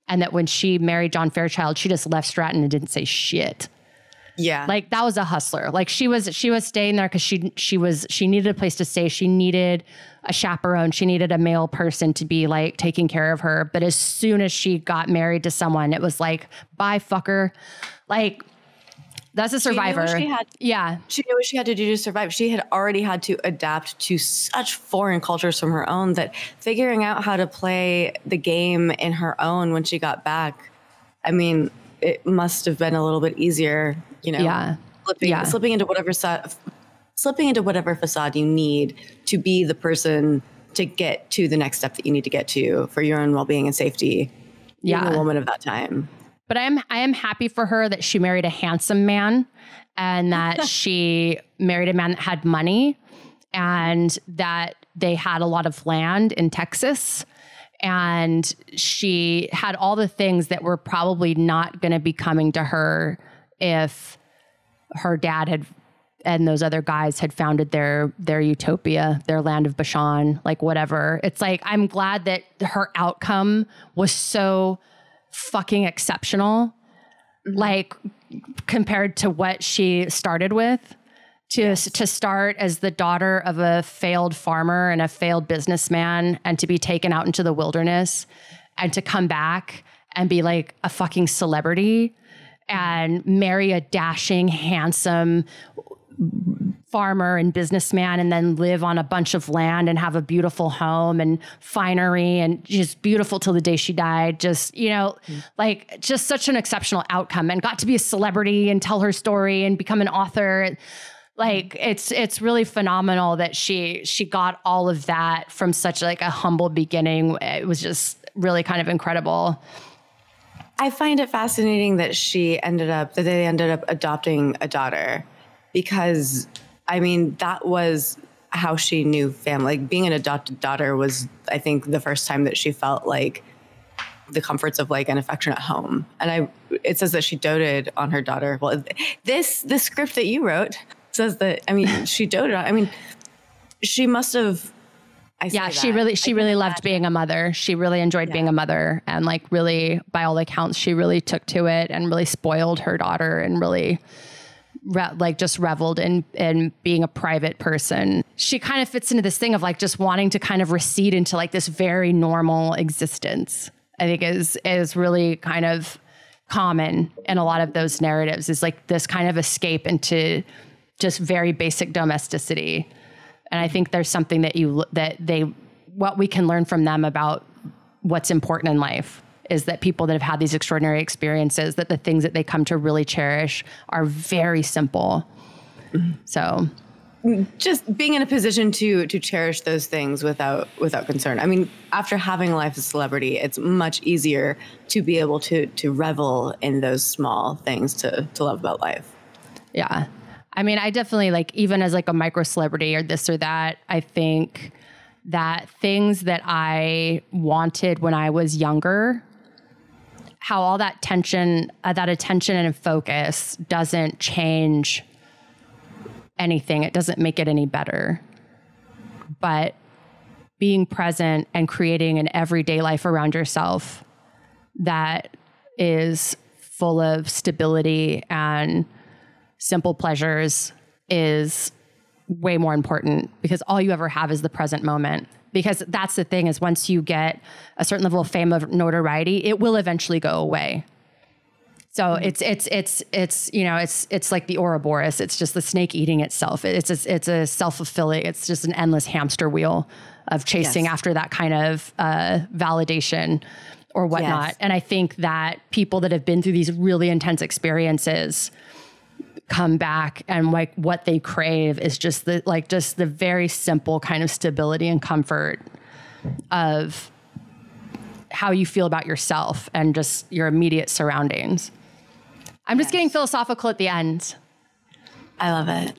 And that when she married John Fairchild, she just left Stratton and didn't say shit. Yeah. That was a hustler. She was staying there because she needed a place to stay. She needed a chaperone. She needed a male person to be taking care of her. But as soon as she got married to someone, it was bye fucker. That's a survivor. She knew what she had to do to survive. She had already had to adapt to such foreign cultures from her own that figuring out how to play the game in her own when she got back, I mean, it must have been a little bit easier, slipping into whatever facade you need to be the person to get to the next step that you need to get to for your own well-being and safety. Being a woman of that time. But I am happy for her that she married a handsome man and that she married a man that had money and that they had a lot of land in Texas. And she had all the things that were probably not going to be coming to her if her dad and those other guys had founded their utopia, their land of Bashan, whatever. It's I'm glad that her outcome was so fucking exceptional, compared to what she started with. To start as the daughter of a failed farmer and a failed businessman and to be taken out into the wilderness and to come back and be a fucking celebrity and marry a dashing, handsome, farmer and businessman and then live on a bunch of land and have a beautiful home and finery and just beautiful till the day she died. Just, you know, like just such an exceptional outcome, and got to be a celebrity and tell her story and become an author. Like it's really phenomenal that she got all of that from such like a humble beginning. It was just really kind of incredible. I find it fascinating that they ended up adopting a daughter, because I mean, that was how she knew family. Like, being an adopted daughter was, I think, the first time that she felt like the comforts of like an affectionate home. And it says that she doted on her daughter. Well, the script that you wrote says that, I mean, she doted on, I mean, she must have. She really loved being a mother. She really enjoyed being a mother, and like really, by all accounts, she really took to it and really spoiled her daughter and really just reveled in being a private person. She kind of fits into this thing of like just wanting to kind of recede into like this very normal existence. I think is really kind of common in a lot of those narratives, is like this kind of escape into just very basic domesticity. And I think there's something what we can learn from them about what's important in life is that people that have had these extraordinary experiences, that the things that they come to really cherish are very simple. So just being in a position to cherish those things without concern. I mean, after having a life as a celebrity, it's much easier to be able to revel in those small things to love about life. Yeah. I mean, I definitely, like, even as like a micro celebrity or this or that, I think that things that I wanted when I was younger, how all that attention and focus doesn't change anything. It doesn't make it any better. But being present and creating an everyday life around yourself that is full of stability and simple pleasures is way more important, because all you ever have is the present moment. Because that's the thing, is once you get a certain level of fame, of notoriety, it will eventually go away. So it's you know, it's like the Ouroboros. It's just the snake eating itself. It's a self-fulfilling. It's just an endless hamster wheel of chasing after that kind of validation or whatnot. Yes. And I think that people that have been through these really intense experiences come back, and like what they crave is just the very simple kind of stability and comfort of how you feel about yourself and just your immediate surroundings. I'm just getting philosophical at the end. I love it.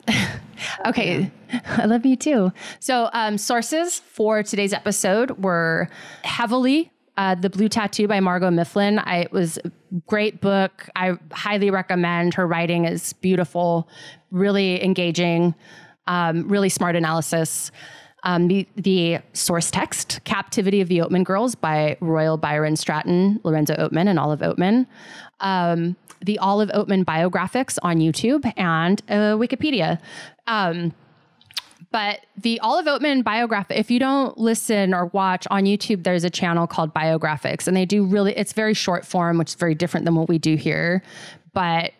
Okay. I love you too. So sources for today's episode were heavily The Blue Tattoo by Margot Mifflin. It was a great book. I highly recommend. Her writing is beautiful, really engaging, really smart analysis. The source text, Captivity of the Oatman Girls by Royal Byron, Stratton, Lorenzo Oatman, and Olive Oatman. The Olive Oatman Biographics on YouTube and Wikipedia. But the Olive Oatman Biographic, if you don't listen or watch on YouTube, there's a channel called Biographics, and they do it's very short form, which is very different than what we do here. But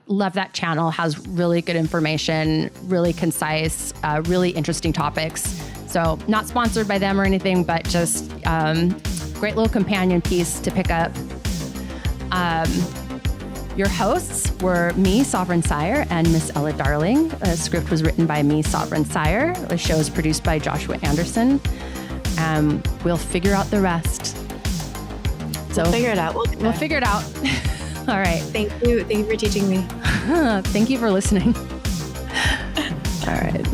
love that channel, has really good information, really concise, really interesting topics. So not sponsored by them or anything, but just great little companion piece to pick up. Your hosts were me, Sovereign Syre, and Miss Ella Darling. The script was written by me, Sovereign Syre. The show is produced by Joshua Anderson. We'll figure out the rest. So we'll figure it out. We'll figure it out. All right. Thank you. Thank you for teaching me. Thank you for listening. All right.